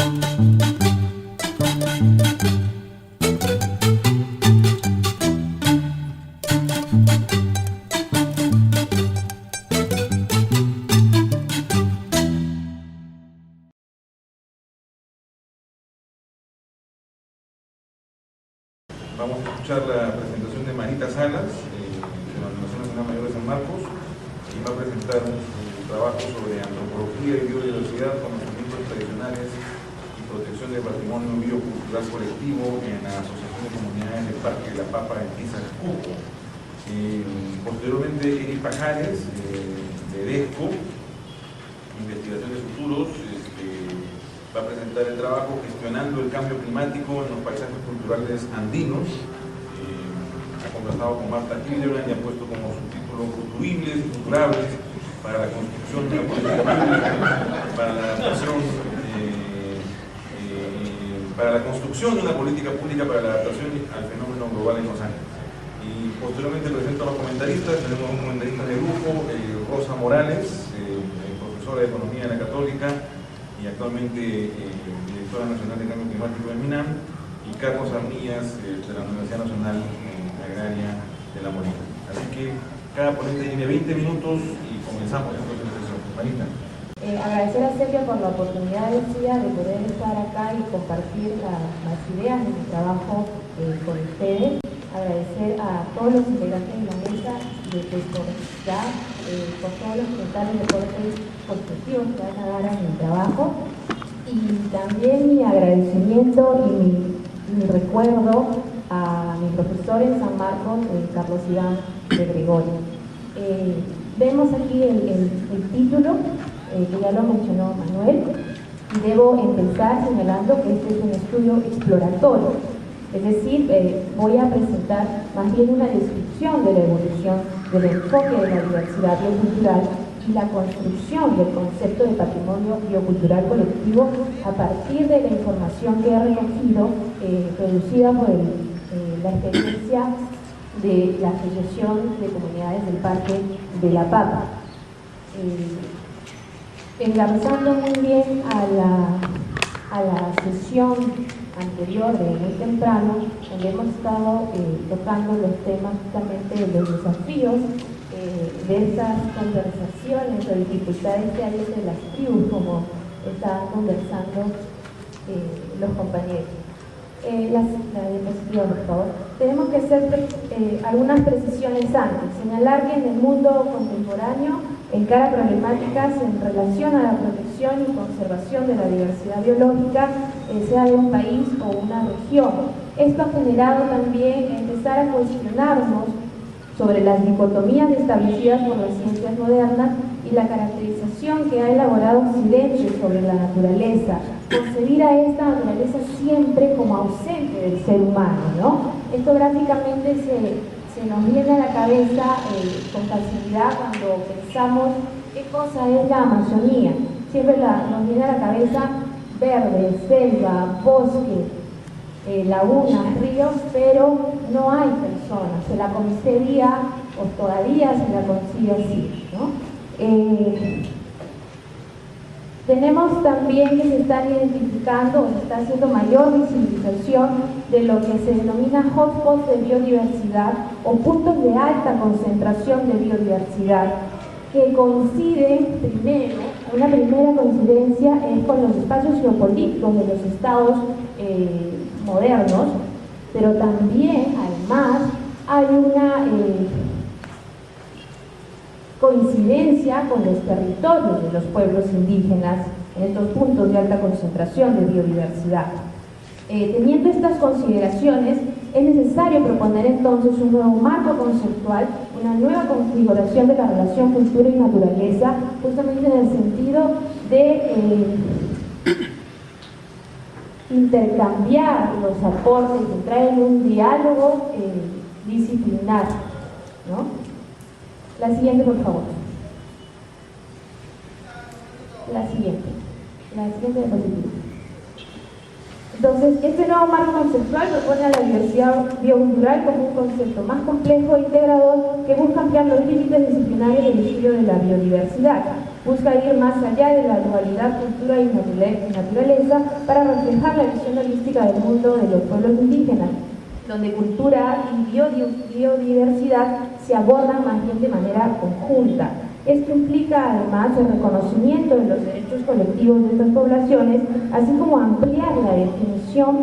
Vamos a escuchar la presentación de Marita Salas, de la Universidad Nacional Mayor de San Marcos, y va a presentar su trabajo sobre antropología y biodiversidad, conocimientos tradicionales y protección del patrimonio biocultural colectivo en la Asociación de Comunidades del Parque de la Papa en Piza, Cusco. Posteriormente, Eri Pajares, de DESCO, Investigación de Futuros, va a presentar el trabajo Gestionando el Cambio Climático en los Paisajes Culturales Andinos. Ha conversado con Marta Hildebrand y ha puesto como subtítulo Futuribles y Futurables para la construcción de una política pública, para la adaptación, para la construcción de una política pública para la adaptación al fenómeno global en los años. Y posteriormente presento a los comentaristas. Tenemos un comentarista de lujo, Rosa Morales, profesora de Economía de la Católica y actualmente directora nacional de Cambio Climático de MINAM, y Carlos Arnillas, de la Universidad Nacional Agraria de La Molina. Así que cada ponente tiene 20 minutos y comenzamos entonces la sesión. Marita. Agradecer a Sergio por la oportunidad de poder estar acá y compartir las ideas de mi trabajo con ustedes. Agradecer a todos los integrantes de la mesa por todos los comentarios de cortes constructivos que van a dar a mi trabajo, y también mi agradecimiento y mi recuerdo a mi profesor en San Marcos, Carlos Iván de Gregorio. Vemos aquí el título, que ya lo mencionó Manuel, y debo empezar señalando que este es un estudio exploratorio. Es decir, voy a presentar más bien una descripción de la evolución del enfoque de la diversidad biocultural y la construcción del concepto de patrimonio biocultural colectivo a partir de la información que he recogido, producida por la experiencia de la Asociación de Comunidades del Parque de la Papa. Engarzando muy bien a la sesión anterior de muy temprano, donde hemos estado tocando los temas justamente de los desafíos, de esas conversaciones o dificultades que hay entre las tribus, como estaban conversando los compañeros. La diapositiva, por favor. Tenemos que hacer algunas precisiones antes. Señalar que en el mundo contemporáneo encara problemáticas en relación a la protección y conservación de la diversidad biológica, sea de un país o una región. Esto ha generado también empezar a cuestionarnos sobre las dicotomías establecidas por las ciencias modernas y la caracterización que ha elaborado Occidente sobre la naturaleza, concebir a esta naturaleza siempre como ausente del ser humano, ¿no? Esto gráficamente se nos viene a la cabeza con facilidad cuando pensamos qué cosa es la Amazonía. Siempre nos viene a la cabeza verde, selva, bosque, lagunas, ríos, pero no hay personas. Se la concibe o todavía se la concibe así, ¿no? Tenemos también que se están identificando o se está haciendo mayor visibilización de lo que se denomina hotspots de biodiversidad o puntos de alta concentración de biodiversidad, que coinciden primero, una primera coincidencia es con los espacios geopolíticos de los estados modernos, pero también, además, hay una coincidencia con los territorios de los pueblos indígenas en estos puntos de alta concentración de biodiversidad. Teniendo estas consideraciones, es necesario proponer entonces un nuevo marco conceptual, una nueva configuración de la relación cultura y naturaleza, justamente en el sentido de intercambiar los aportes, entrar en un diálogo disciplinar, ¿no? La siguiente, por favor. La siguiente diapositiva. Entonces, este nuevo marco conceptual propone a la diversidad biocultural como un concepto más complejo e integrador que busca ampliar los límites disciplinarios del estudio de la biodiversidad. Busca ir más allá de la dualidad cultura y naturaleza para reflejar la visión holística del mundo de los pueblos indígenas, donde cultura y biodiversidad se abordan más bien de manera conjunta. Esto implica además el reconocimiento de los derechos colectivos de estas poblaciones, así como ampliar la definición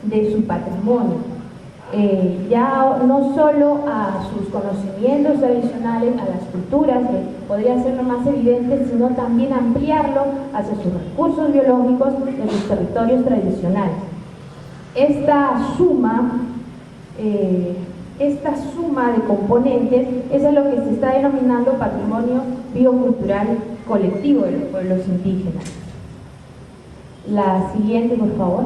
de su patrimonio. Ya no solo a sus conocimientos tradicionales, a las culturas, que podría ser lo más evidente, sino también ampliarlo hacia sus recursos biológicos de sus territorios tradicionales. Esta suma de componentes es lo que se está denominando patrimonio biocultural colectivo de los pueblos indígenas. La siguiente, por favor.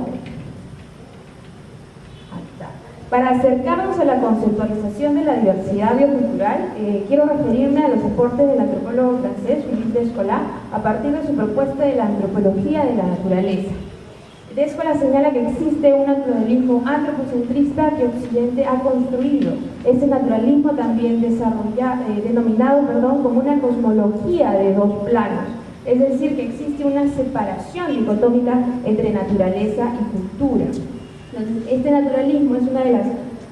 Para acercarnos a la conceptualización de la diversidad biocultural, quiero referirme a los aportes del antropólogo francés Philippe Descola a partir de su propuesta de la antropología de la naturaleza. Descola señala que existe un naturalismo antropocentrista que Occidente ha construido. Este naturalismo también denominado como una cosmología de dos planos, es decir, que existe una separación dicotómica entre naturaleza y cultura. Entonces, este naturalismo es una de las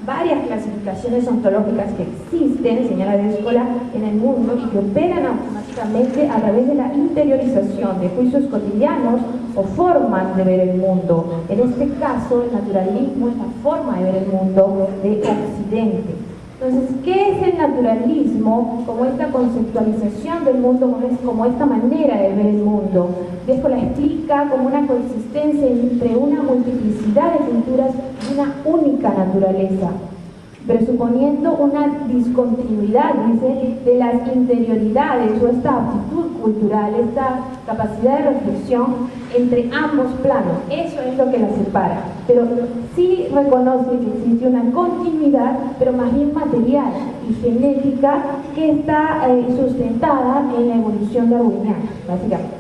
varias clasificaciones ontológicas que existen, señala Descola, en el mundo y que operan automáticamente a través de la interiorización de juicios cotidianos o formas de ver el mundo. En este caso, el naturalismo es la forma de ver el mundo de Occidente. Entonces, ¿qué es el naturalismo como esta conceptualización del mundo, como esta manera de ver el mundo? Después la explica como una coexistencia entre una multiplicidad de culturas y una única naturaleza, presuponiendo una discontinuidad, dice, de las interioridades o esta aptitud cultural, esta capacidad de reflexión entre ambos planos. Eso es lo que la separa, pero sí reconoce que existe una continuidad, pero más bien material y genética, que está sustentada en la evolución darwiniana, básicamente.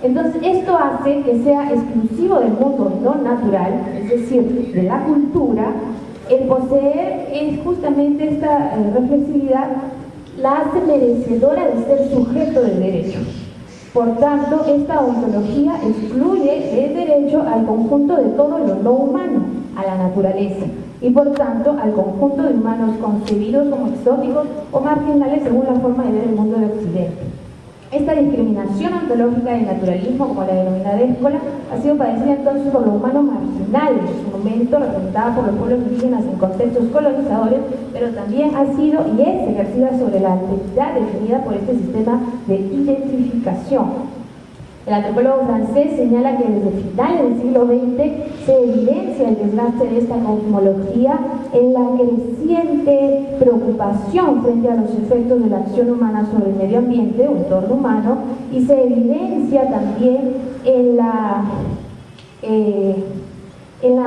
Entonces, esto hace que sea exclusivo del mundo no natural, es decir, de la cultura. El poseer es justamente esta reflexividad, la hace merecedora de ser sujeto del derecho. Por tanto, esta ontología excluye el derecho al conjunto de todo lo no humano, a la naturaleza, y por tanto al conjunto de humanos concebidos como exóticos o marginales según la forma de ver el mundo de Occidente. Esta discriminación ontológica del naturalismo, como la denomina Descola, ha sido padecida entonces por lo humano marginal en su momento, representada por los pueblos indígenas en contextos colonizadores, pero también ha sido y es ejercida sobre la alteridad definida por este sistema de identificación. El antropólogo francés señala que desde finales del siglo XX se evidencia el desgaste de esta cosmología en la creciente preocupación frente a los efectos de la acción humana sobre el medio ambiente o entorno humano, y se evidencia también en la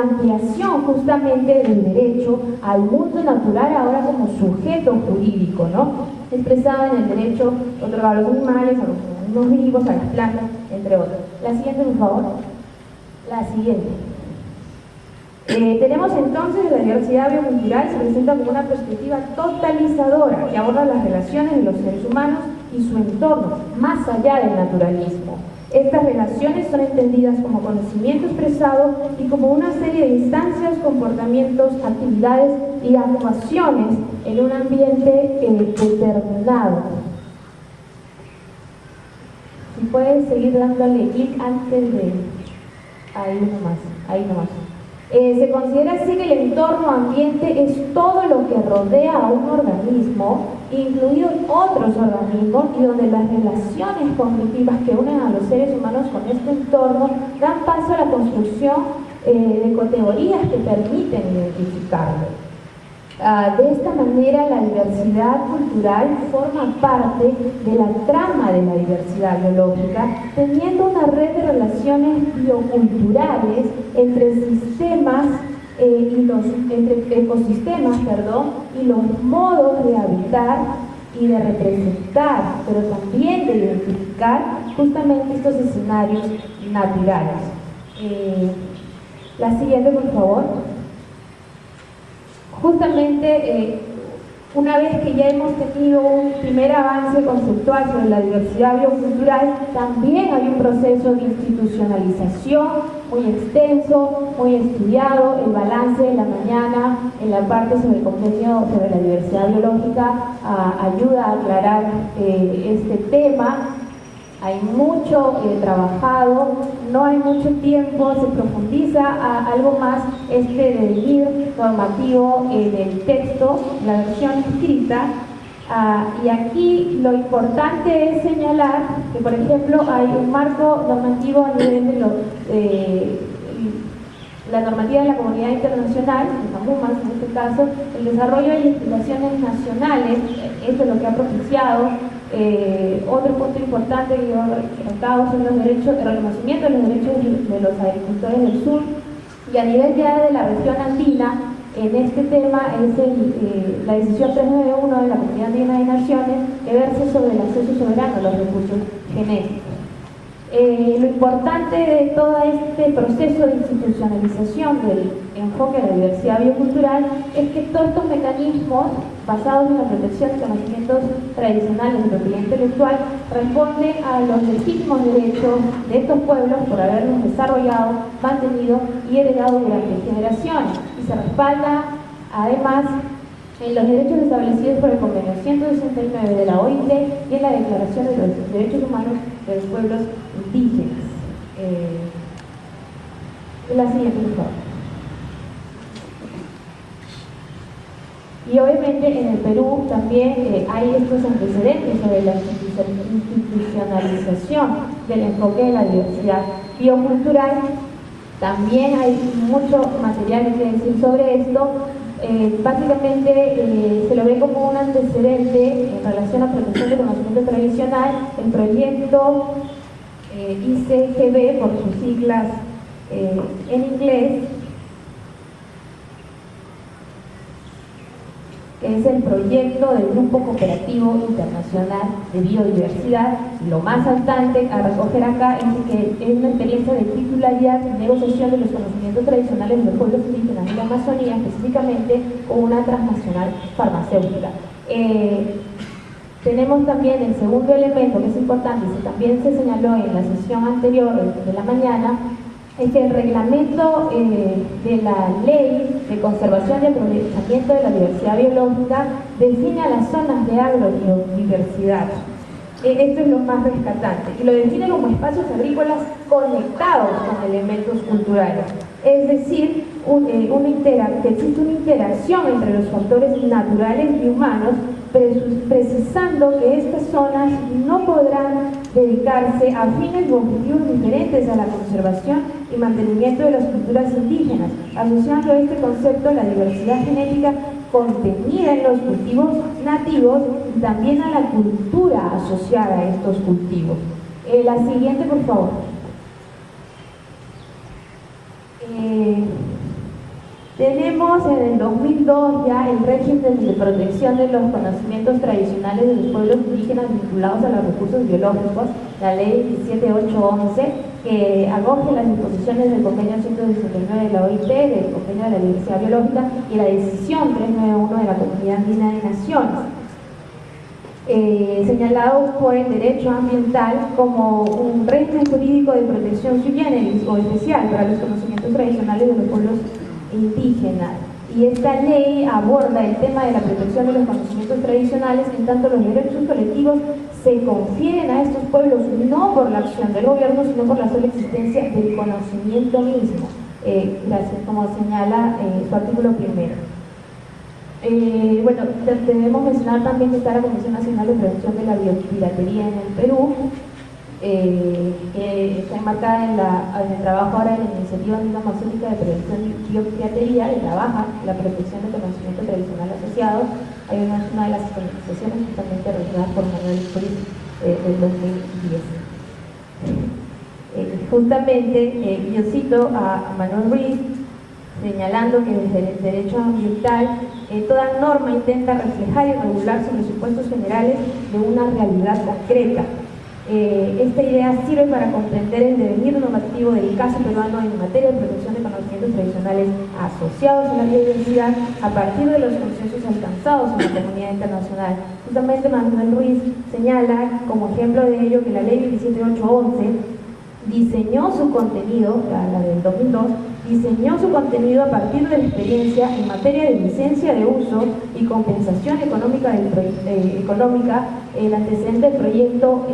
ampliación justamente del derecho al mundo natural ahora como sujeto jurídico, ¿no? Expresado en el derecho otorgado a los animales, a los organismos vivos, a las plantas, entre otros. La siguiente, por favor. La siguiente. Tenemos entonces la diversidad biocultural se presenta como una perspectiva totalizadora que aborda las relaciones de los seres humanos y su entorno, más allá del naturalismo. Estas relaciones son entendidas como conocimiento expresado y como una serie de instancias, comportamientos, actividades y actuaciones en un ambiente determinado. Si puedes seguir dándole clic antes de... Ahí nomás. Se considera así que el entorno ambiente es todo lo que rodea a un organismo, incluidos otros organismos, y donde las relaciones cognitivas que unen a los seres humanos con este entorno dan paso a la construcción de categorías que permiten identificarlo. De esta manera, la diversidad cultural forma parte de la trama de la diversidad biológica, teniendo una red de relaciones bioculturales entre ecosistemas, y los modos de habitar y de representar, pero también de identificar justamente estos escenarios naturales. La siguiente, por favor. Justamente Una vez que ya hemos tenido un primer avance conceptual sobre la diversidad biocultural, también hay un proceso de institucionalización muy extenso, muy estudiado. El balance de la mañana en la parte sobre el convenio sobre la diversidad biológica ayuda a aclarar este tema. Hay mucho trabajado, no hay mucho tiempo, se profundiza a algo más devenir normativo en el texto, la versión escrita. Y aquí lo importante es señalar que, por ejemplo, hay un marco normativo a nivel de la normativa de la comunidad internacional, de CAMUMAS en este caso, el desarrollo de legislaciones nacionales. Esto es lo que ha propiciado. Otro punto importante que yo he recalcado son los derechos, el reconocimiento de los derechos de los agricultores del sur, y a nivel ya de la región andina, en este tema es la decisión 391 de la Comunidad Andina de Naciones, que versa sobre el acceso soberano a los recursos genéticos. Lo importante de todo este proceso de institucionalización del enfoque de la diversidad biocultural es que todos estos mecanismos basados en la protección de conocimientos tradicionales de propiedad intelectual responden a los legítimos derechos de estos pueblos por haberlos desarrollado, mantenido y heredado durante generaciones, y se respalda además en los derechos establecidos por el Convenio 169 de la OIT y en la Declaración de los Derechos Humanos de los Pueblos Indígenas. La siguiente, por favor. Y obviamente en el Perú también hay estos antecedentes sobre la institucionalización del enfoque de la diversidad biocultural. También hay mucho material que decir sobre esto. Básicamente se lo ve como un antecedente en relación a protección de conocimiento tradicional, el proyecto ICGB, por sus siglas en inglés, que es el proyecto del Grupo Cooperativo Internacional de Biodiversidad. Lo más saltante a recoger acá es que es una experiencia de titularidad y negociación de los conocimientos tradicionales de los pueblos indígenas de la Amazonía, específicamente con una transnacional farmacéutica. Tenemos también el segundo elemento que es importante, y también se señaló en la sesión anterior de la mañana, es que el reglamento de la Ley de Conservación y Aprovechamiento de la Diversidad Biológica define a las zonas de agrobiodiversidad. Esto es lo más rescatante, y lo define como espacios agrícolas conectados con elementos culturales. Es decir, que existe una interacción entre los factores naturales y humanos, precisando que estas zonas no podrán dedicarse a fines o objetivos diferentes a la conservación y mantenimiento de las culturas indígenas, asociando a este concepto la diversidad genética contenida en los cultivos nativos y también a la cultura asociada a estos cultivos. La siguiente, por favor. Tenemos en el 2002 ya el régimen de protección de los conocimientos tradicionales de los pueblos indígenas vinculados a los recursos biológicos, la ley 17811, que acoge las disposiciones del convenio 169 de la OIT, del convenio de la diversidad biológica, y la decisión 391 de la Comunidad Andina de Naciones, señalado por el derecho ambiental como un régimen jurídico de protección sui generis o especial para los conocimientos tradicionales de los pueblos indígenas. Y esta ley aborda el tema de la protección de los conocimientos tradicionales, en tanto los derechos colectivos se confieren a estos pueblos no por la acción del gobierno, sino por la sola existencia del conocimiento mismo, gracias, como señala su artículo primero. Bueno, debemos mencionar también que está la Comisión Nacional de Prevención de la Biopiratería en el Perú, que está enmarcada en el trabajo ahora de la Iniciativa Andina Amazónica de Prevención de Biopiratería, que trabaja la protección del conocimiento tradicional asociado. Hay una de las organizaciones justamente realizadas por Manuel Ruiz del 2010. Justamente yo cito a Manuel Ruiz señalando que desde el derecho ambiental toda norma intenta reflejar y regular sobre supuestos generales de una realidad concreta. Esta idea sirve para comprender el devenir normativo del caso peruano en materia de protección de conocimientos tradicionales asociados a la biodiversidad a partir de los consensos alcanzados en la comunidad internacional. Justamente Manuel Ruiz señala como ejemplo de ello que la ley 27811 diseñó su contenido, la del 2002, diseñó su contenido a partir de la experiencia en materia de licencia de uso y compensación económica, el antecedente del proyecto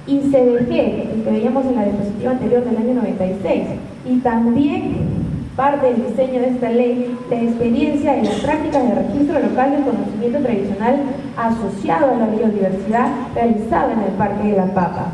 ICBG, el que veíamos en la diapositiva anterior del año 96, y también parte del diseño de esta ley, la experiencia en las prácticas de registro local del conocimiento tradicional asociado a la biodiversidad realizado en el Parque de la Papa.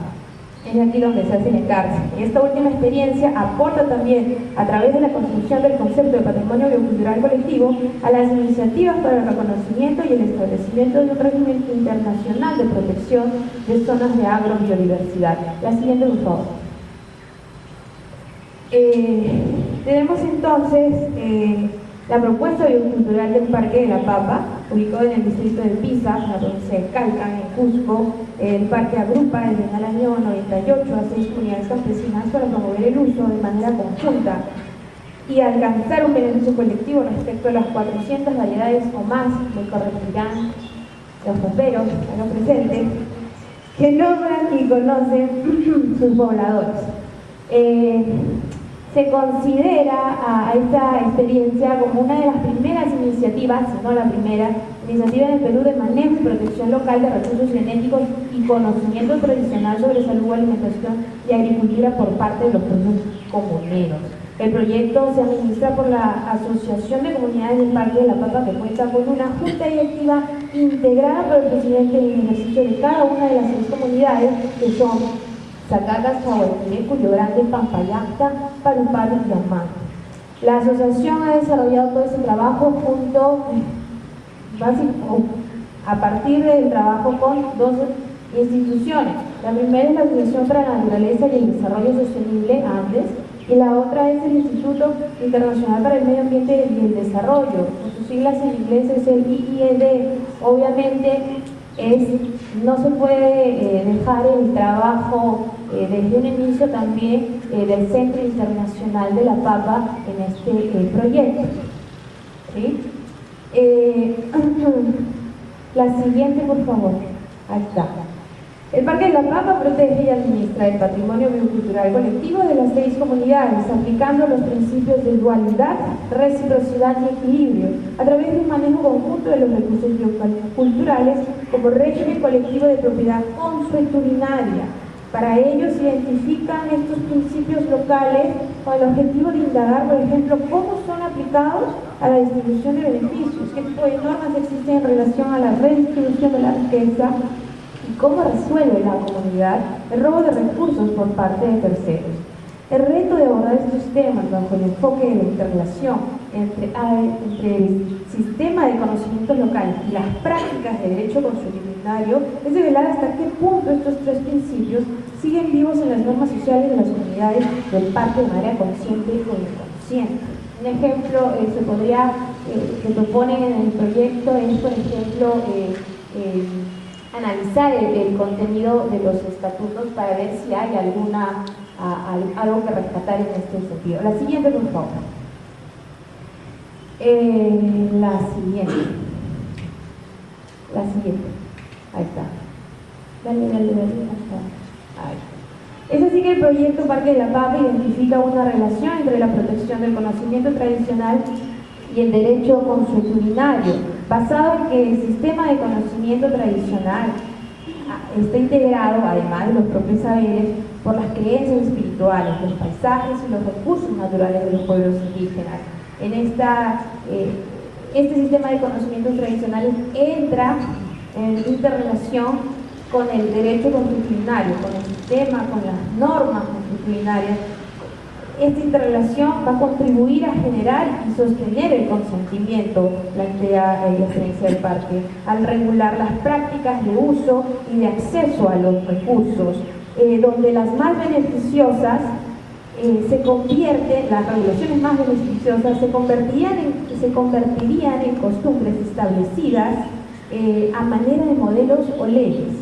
Es aquí donde se hace el encarce. Esta última experiencia aporta también, a través de la construcción del concepto de patrimonio biocultural colectivo, a las iniciativas para el reconocimiento y el establecimiento de un régimen internacional de protección de zonas de agrobiodiversidad. La siguiente, por favor. Tenemos entonces la propuesta biocultural del Parque de la Papa, ubicado en el distrito de Pisa, en la provincia de Calca, en Cusco. El parque agrupa desde el año 98 a 6 comunidades campesinas para promover el uso de manera conjunta y alcanzar un beneficio colectivo respecto a las 400 variedades o más, que corregirán los paperos acá presentes, que nombran y conocen sus pobladores. Se considera a esta experiencia como una de las primeras iniciativas, si no la primera, iniciativa en el Perú de manejo y protección local de recursos genéticos y conocimiento tradicional sobre salud, alimentación y agricultura por parte de los pueblos comuneros. El proyecto se administra por la Asociación de Comunidades del Parque de la Papa, que cuenta con una junta directiva integrada por el presidente en ejercicio de cada una de las 6 comunidades, que son Zacacas, Chahuayquiré, Cuyo Grande, Pampayacta, Paruparu y Amán. La asociación ha desarrollado todo ese trabajo a partir del trabajo con 2 instituciones. La primera es la Asociación para la Naturaleza y el Desarrollo Sostenible, ANDES, y la otra es el Instituto Internacional para el Medio Ambiente y el Desarrollo. Con sus siglas en inglés es el IIED. Obviamente no se puede dejar el trabajo desde un inicio también del Centro Internacional de la Papa en este proyecto. ¿Sí? La siguiente, por favor. Ahí está. El Parque de la Papa protege y administra el patrimonio biocultural colectivo de las 6 comunidades, aplicando los principios de dualidad, reciprocidad y equilibrio, a través de un manejo conjunto de los recursos bioculturales como régimen colectivo de propiedad consuetudinaria. Para ello se identifican estos principios locales con el objetivo de indagar, por ejemplo, cómo son aplicados a la distribución de beneficios, qué tipo de normas existen en relación a la redistribución de la riqueza, y cómo resuelve la comunidad el robo de recursos por parte de terceros. El reto de abordar estos temas bajo el enfoque de la interrelación entre el sistema de conocimientos locales y las prácticas de derecho consuetudinario es de velar hasta qué punto estos 3 principios siguen vivos en las normas sociales de las comunidades del parque de manera consciente o inconsciente. Un ejemplo que proponen en el proyecto es, por ejemplo, analizar el contenido de los estatutos para ver si hay algo que rescatar en este sentido. La siguiente, por favor. La siguiente. Ahí está. Dale. Ahí. Es así que el proyecto Parque de la Papa identifica una relación entre la protección del conocimiento tradicional y el derecho consuetudinario, basado en que el sistema de conocimiento tradicional está integrado, además de los propios saberes, por las creencias espirituales, los paisajes y los recursos naturales de los pueblos indígenas. En este sistema de conocimientos tradicionales entra en interrelación con el derecho consuetudinario, con el sistema, con las normas consuetudinarias. Esta interrelación va a contribuir a generar y sostener el consentimiento, plantea la experiencia del parque, al regular las prácticas de uso y de acceso a los recursos, donde las más beneficiosas las regulaciones más beneficiosas se convertirían en costumbres establecidas a manera de modelos o leyes.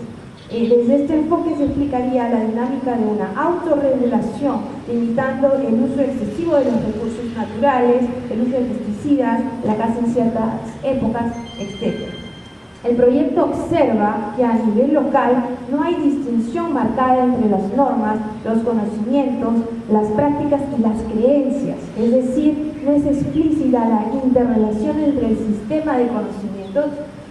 Desde este enfoque se explicaría la dinámica de una autorregulación, limitando el uso excesivo de los recursos naturales, el uso de pesticidas, la caza en ciertas épocas, etc. El proyecto observa que a nivel local no hay distinción marcada entre las normas, los conocimientos, las prácticas y las creencias, es decir, no es explícita la interrelación entre el sistema de conocimientos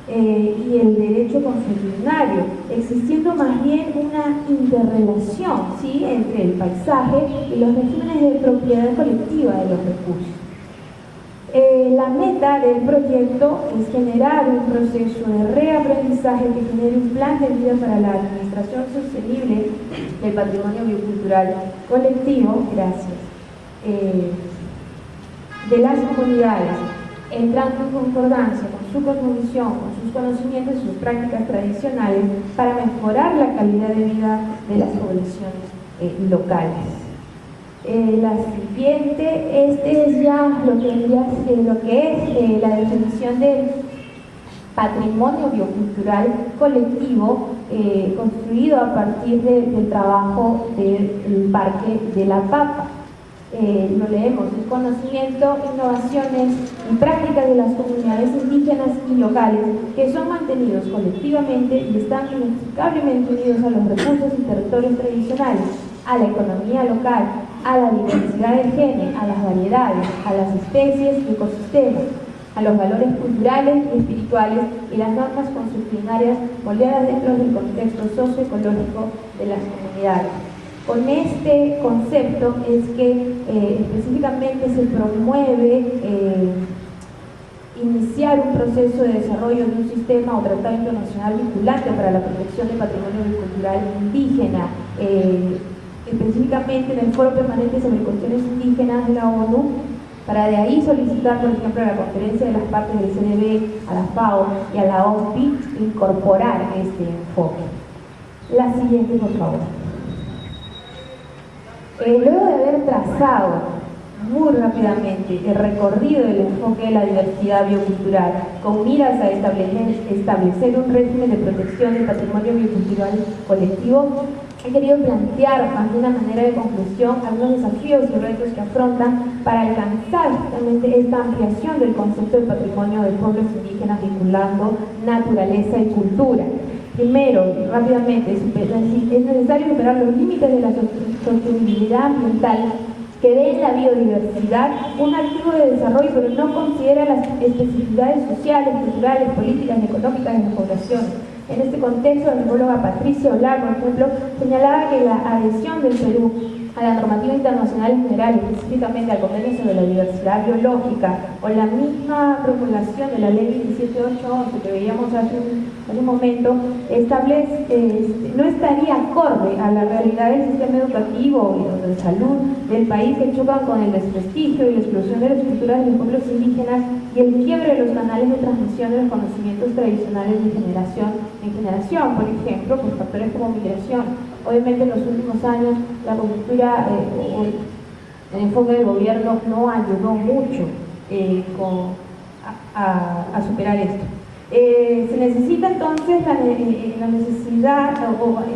y el derecho consuetudinario, existiendo más bien una interrelación, ¿sí?, entre el paisaje y los regímenes de propiedad colectiva de los recursos. La meta del proyecto es generar un proceso de reaprendizaje que genere un plan de vida para la administración sostenible del patrimonio biocultural colectivo, de las comunidades, entrando en concordancia con su cosmovisión, con sus conocimientos y sus prácticas tradicionales para mejorar la calidad de vida de las poblaciones locales. La siguiente, este es ya lo que es la definición del patrimonio biocultural colectivo construido a partir del trabajo del Parque de la Papa. Lo leemos: el conocimiento, innovaciones y prácticas de las comunidades indígenas y locales que son mantenidos colectivamente y están inextricablemente unidos a los recursos y territorios tradicionales, a la economía local, a la diversidad del género, a las variedades, a las especies y ecosistemas, a los valores culturales y espirituales y las normas consuetudinarias moldeadas dentro del contexto socioecológico de las comunidades. Con este concepto es que específicamente se promueve iniciar un proceso de desarrollo de un sistema o tratado internacional vinculante para la protección del patrimonio cultural indígena, específicamente en el Foro Permanente sobre Cuestiones Indígenas de la ONU, para de ahí solicitar, por ejemplo, a la Conferencia de las Partes del CNB, a la FAO y a la OMPI incorporar este enfoque. La siguiente, por favor. Luego de haber trazado muy rápidamente el recorrido del enfoque de la diversidad biocultural con miras a establecer un régimen de protección del patrimonio biocultural colectivo, he querido plantear de una manera de conclusión algunos desafíos y retos que afrontan para alcanzar justamente esta ampliación del concepto de patrimonio de pueblos indígenas vinculando naturaleza y cultura. Primero, rápidamente, es necesario superar los límites de la sostenibilidad ambiental que ve en la biodiversidad un activo de desarrollo, pero no considera las especificidades sociales, culturales, políticas y económicas de las poblaciones. En este contexto, la antropóloga Patricia Olar, por ejemplo, señalaba que la adhesión del Perú a la normativa internacional en general, específicamente al Convenio sobre la Diversidad Biológica, o la misma promulgación de la Ley 27811 que veíamos hace un momento, no estaría acorde a la realidad del sistema educativo y de salud del país, que chocan con el desprestigio y la exclusión de las culturas de los pueblos indígenas y el quiebre de los canales de transmisión de los conocimientos tradicionales de generación en generación, por ejemplo, por factores como migración. Obviamente en los últimos años la coyuntura o el enfoque del gobierno no ayudó mucho a superar esto. Se necesita entonces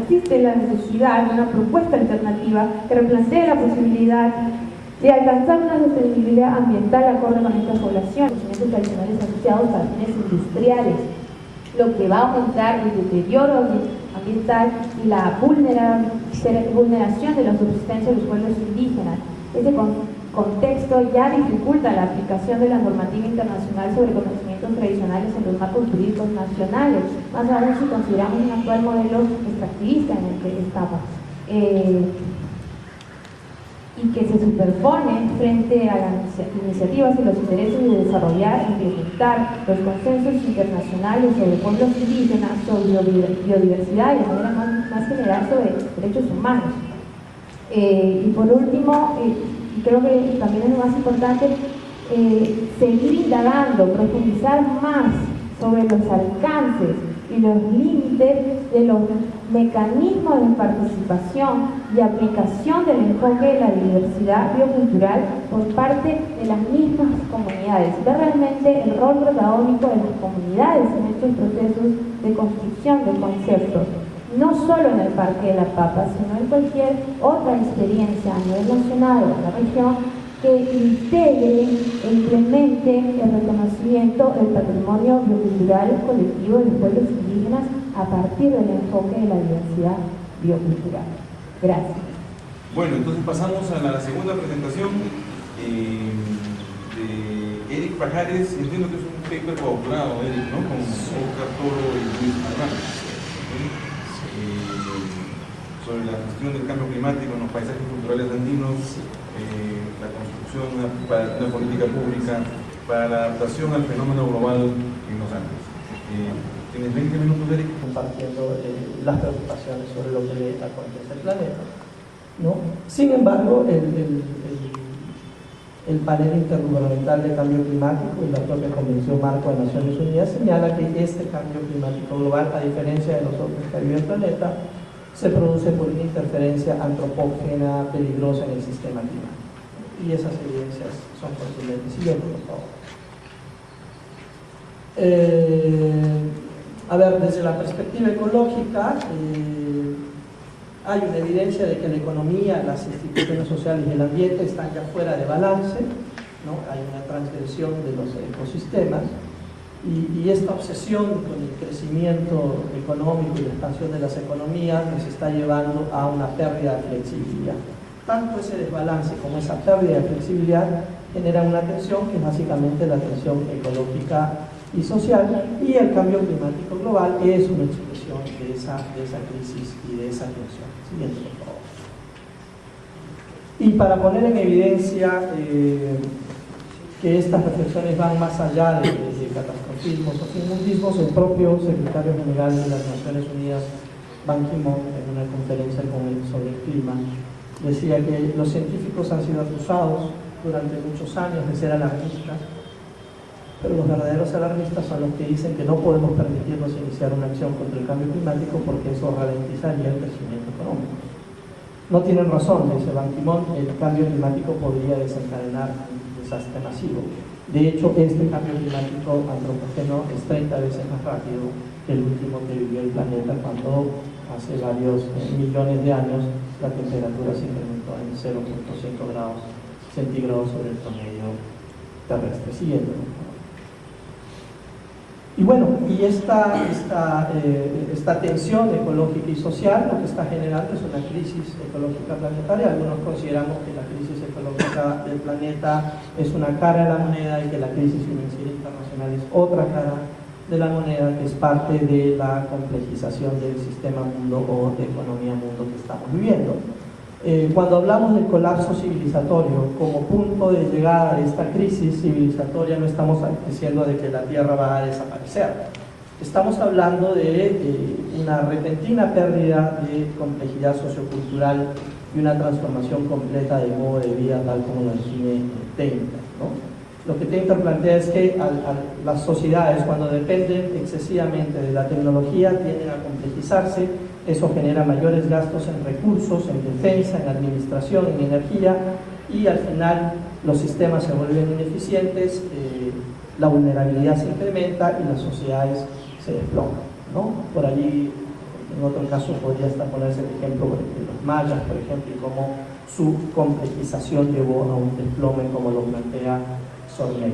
existe la necesidad de una propuesta alternativa que replantee la posibilidad de alcanzar una sostenibilidad ambiental acorde con estas poblaciones, conocimientos tradicionales asociados a fines industriales, lo que va a aumentar el deterioro ambiental y la vulneración de la subsistencia de los pueblos indígenas. Este contexto ya dificulta la aplicación de la normativa internacional sobre conocimientos tradicionales en los marcos jurídicos nacionales, más aún si consideramos un actual modelo extractivista en el que estamos. Y que se superpone frente a las iniciativas y los intereses de desarrollar e implementar los consensos internacionales sobre pueblos indígenas, sobre biodiversidad y de manera más general sobre derechos humanos. Y por último, y creo que también es lo más importante, seguir indagando, profundizar más sobre los alcances y los límites de los mecanismos de participación y aplicación del enfoque de la diversidad biocultural por parte de las mismas comunidades. Ver realmente el rol protagónico de las comunidades en estos procesos de construcción de conceptos. no solo en el Parque de la Papa, sino en cualquier otra experiencia a nivel nacional o en la región que integre e implemente el reconocimiento del patrimonio biocultural colectivo de los pueblos indígenas a partir del enfoque de la diversidad biocultural. Gracias. Bueno, entonces pasamos a la segunda presentación de Eric Pajares. Entiendo que es un paper coautorado, Eric, ¿no? Con Oscar Toro y Luis Hernández, sobre la gestión del cambio climático en los paisajes culturales andinos, la construcción de una política pública para la adaptación al fenómeno global en los Andes. ¿Tienes 20 minutos, Eric? Compartiendo las preocupaciones sobre lo que acontece en el planeta, ¿no? Sin embargo, el panel intergubernamental de cambio climático y la propia Convención Marco de Naciones Unidas señala que este cambio climático global, a diferencia de los otros que vive el planeta, se produce por una interferencia antropógena peligrosa en el sistema climático. Y esas evidencias son contundentes. Siguiente, por favor. A ver, desde la perspectiva ecológica, hay una evidencia de que la economía, las instituciones sociales y el ambiente están ya fuera de balance, ¿no? Hay una transgresión de los ecosistemas y esta obsesión con el crecimiento económico y la expansión de las economías nos está llevando a una pérdida de flexibilidad. Tanto ese desbalance como esa pérdida de flexibilidad generan una tensión que es básicamente la tensión ecológica y social, y el cambio climático global es una expresión de esa crisis y de esa tensión. Siguiente, por favor. Y para poner en evidencia que estas reflexiones van más allá de catastrofismos o finmundismos, el propio secretario general de las Naciones Unidas, Ban Ki-moon, en una conferencia sobre el clima, decía que los científicos han sido acusados durante muchos años de ser alarmistas, pero los verdaderos alarmistas son los que dicen que no podemos permitirnos iniciar una acción contra el cambio climático porque eso ralentizaría el crecimiento económico. No tienen razón, dice Ban Ki-moon, el cambio climático podría desencadenar un desastre masivo. De hecho, este cambio climático antropógeno es 30 veces más rápido que el último que vivió el planeta, cuando hace varios millones de años la temperatura se incrementó en 0.5 grados centígrados sobre el promedio terrestre. Siguiendo. Y bueno, y esta tensión ecológica y social lo que está generando es una crisis ecológica planetaria. Algunos consideramos que la crisis ecológica del planeta es una cara de la moneda y que la crisis financiera internacional es otra cara de la moneda, que es parte de la complejización del sistema mundo o de economía mundo que estamos viviendo. Cuando hablamos del colapso civilizatorio como punto de llegada de esta crisis civilizatoria, no estamos diciendo de que la Tierra va a desaparecer. Estamos hablando de una repentina pérdida de complejidad sociocultural y una transformación completa del modo de vida tal como lo define Tainter, ¿no? Lo que Tainter plantea es que las sociedades, cuando dependen excesivamente de la tecnología, tienden a complejizarse. Eso genera mayores gastos en recursos, en defensa, en administración, en energía, y al final los sistemas se vuelven ineficientes, la vulnerabilidad se incrementa y las sociedades se desploman, ¿no? Por allí, en otro caso, podría hasta ponerse el ejemplo de los mayas, por ejemplo, y cómo su complejización llevó a un desplome, como lo plantea Sornell.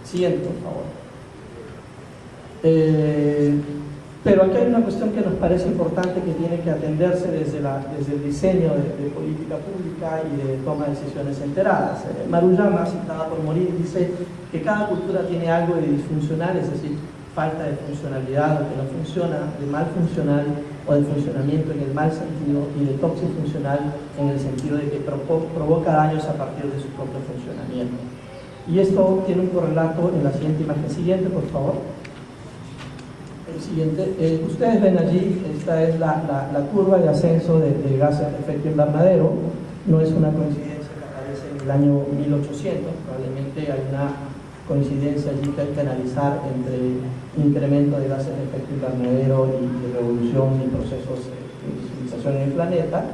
Siguiente, por favor. Pero aquí hay una cuestión que nos parece importante, que tiene que atenderse desde el diseño de política pública y de toma de decisiones enteradas. Maruyama, citada por Morir, dice que cada cultura tiene algo de disfuncional, es decir, falta de funcionalidad, o que no funciona, de mal funcional o de funcionamiento en el mal sentido, y de toxifuncional en el sentido de que provoca daños a partir de su propio funcionamiento. Y esto tiene un correlato en la siguiente imagen. Siguiente, por favor. El siguiente, ustedes ven allí, esta es la curva de ascenso de gases de efecto invernadero. No es una coincidencia que aparece en el año 1800, probablemente hay una coincidencia allí que hay que analizar entre incremento de gases de efecto invernadero y revolución y procesos de civilización en el planeta,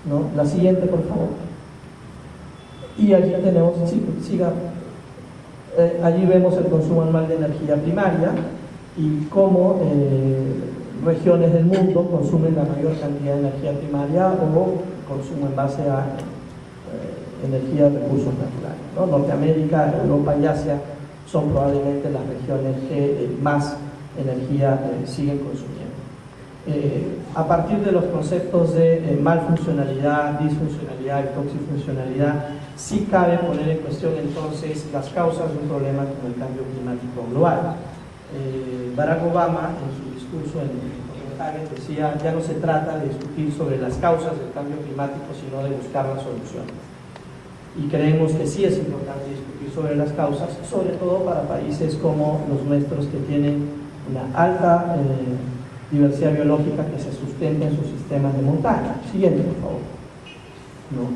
¿no? La siguiente, por favor. Y allí tenemos, allí vemos el consumo anual de energía primaria y cómo regiones del mundo consumen la mayor cantidad de energía primaria o consumo en base a energía de recursos naturales, ¿no? Norteamérica, Europa y Asia son probablemente las regiones que más energía siguen consumiendo. A partir de los conceptos de malfuncionalidad, disfuncionalidad y toxifuncionalidad, sí cabe poner en cuestión entonces las causas de un problema como el cambio climático global. Barack Obama, en su discurso en Copenhague, decía: ya no se trata de discutir sobre las causas del cambio climático, sino de buscar las soluciones. Y creemos que sí es importante discutir sobre las causas, sobre todo para países como los nuestros, que tienen una alta diversidad biológica que se sustenta en sus sistemas de montaña. Siguiente, por favor. ¿No?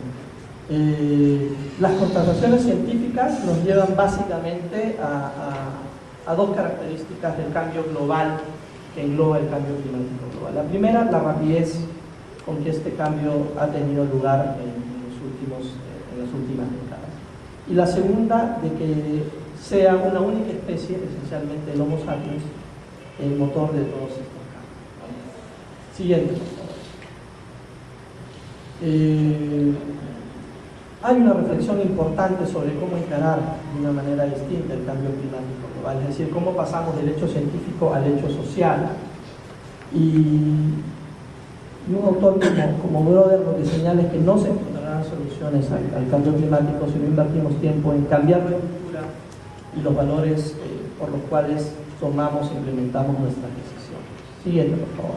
Las constataciones científicas nos llevan básicamente a dos características del cambio global que engloba el cambio climático global. La primera, la rapidez con que este cambio ha tenido lugar en las últimas décadas. Y la segunda, de que sea una única especie, esencialmente el Homo sapiens, el motor de todos estos cambios. Siguiente, por favor. Hay una reflexión importante sobre cómo encarar de una manera distinta el cambio climático global, es decir, cómo pasamos del hecho científico al hecho social. Y un autor como Broder lo que señala es que no se encontrarán soluciones al cambio climático si no invertimos tiempo en cambiar la cultura y los valores por los cuales tomamos e implementamos nuestras decisiones. Siguiente, por favor.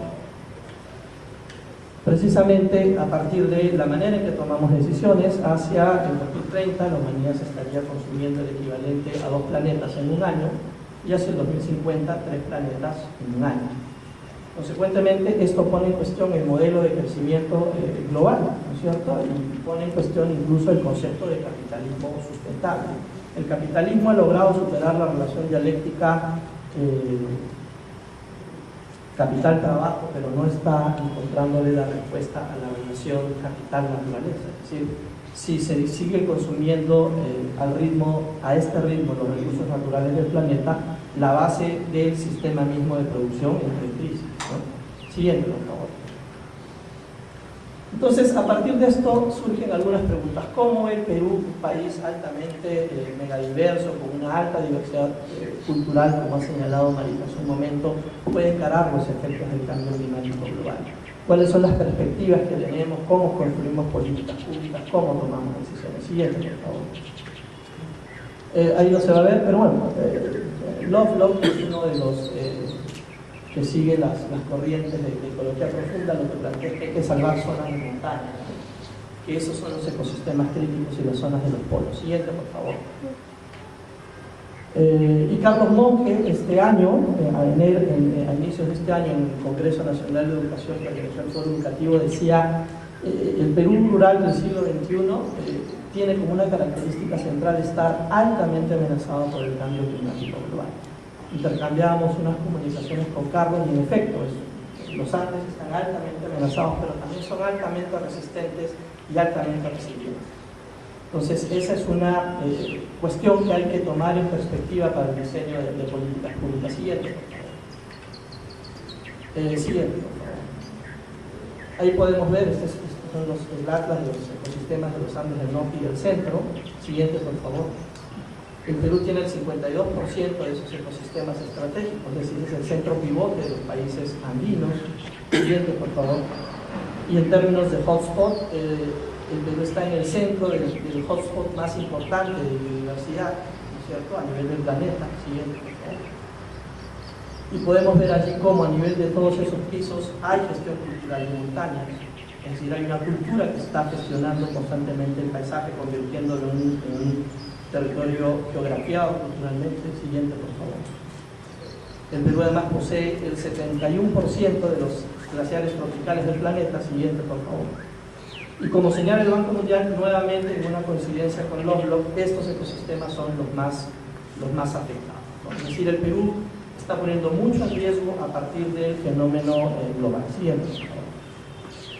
Precisamente a partir de la manera en que tomamos decisiones, hacia el 2030 la humanidad se estaría consumiendo el equivalente a 2 planetas en un año, y hacia el 2050 3 planetas en un año. Consecuentemente, esto pone en cuestión el modelo de crecimiento global, ¿no es cierto? Y pone en cuestión incluso el concepto de capitalismo sustentable. El capitalismo ha logrado superar la relación dialéctica capital-trabajo, pero no está encontrándole la respuesta a la relación capital-naturaleza. Es decir, si se sigue consumiendo a este ritmo los recursos naturales del planeta, la base del sistema mismo de producción entra en crisis, ¿no? Siguiente, por favor. Entonces, a partir de esto surgen algunas preguntas. ¿Cómo el Perú, un país altamente megadiverso, con una alta diversidad cultural, como ha señalado Marita hace un momento, puede encarar los efectos del cambio climático global? ¿Cuáles son las perspectivas que tenemos? ¿Cómo construimos políticas públicas? ¿Cómo tomamos decisiones? Siguiente, por favor. Ahí no se va a ver, pero bueno, Lovelock es uno de los que sigue las corrientes de ecología profunda, lo que plantea es que hay que salvar zonas de montaña, ¿no? Que esos son los ecosistemas críticos y las zonas de los polos. Siguiente, por favor. Y Carlos Monge, este año, a inicios de este año, en el Congreso Nacional de Educación, que organizó el Foro Educativo, decía: el Perú rural del siglo XXI tiene como una característica central estar altamente amenazado por el cambio climático global. Intercambiábamos unas comunicaciones con Carlos y en efecto los Andes están altamente amenazados, pero también son altamente resistentes y altamente resilientes. Entonces esa es una cuestión que hay que tomar en perspectiva para el diseño de políticas públicas. Siguiente, por favor. Siguiente, por favor. Ahí podemos ver, estos son el atlas de los ecosistemas de los Andes del norte y del centro. Siguiente, por favor. El Perú tiene el 52% de esos ecosistemas estratégicos, es decir, es el centro pivote de los países andinos. Siguiente, por favor. Y en términos de hotspot, el Perú está en el centro del hotspot más importante de biodiversidad, ¿no es cierto?, a nivel del planeta. Siguiente, por favor. Y podemos ver allí cómo a nivel de todos esos pisos hay gestión cultural de montañas. Es decir, hay una cultura que está gestionando constantemente el paisaje, convirtiéndolo en un territorio geografiado culturalmente. Siguiente, por favor. El Perú además posee el 71% de los glaciares tropicales del planeta. Siguiente, por favor. Y como señala el Banco Mundial, nuevamente en una coincidencia con Lovelock, estos ecosistemas son los más afectados. Es decir, el Perú está poniendo mucho en riesgo a partir del fenómeno global. Siguiente, por favor.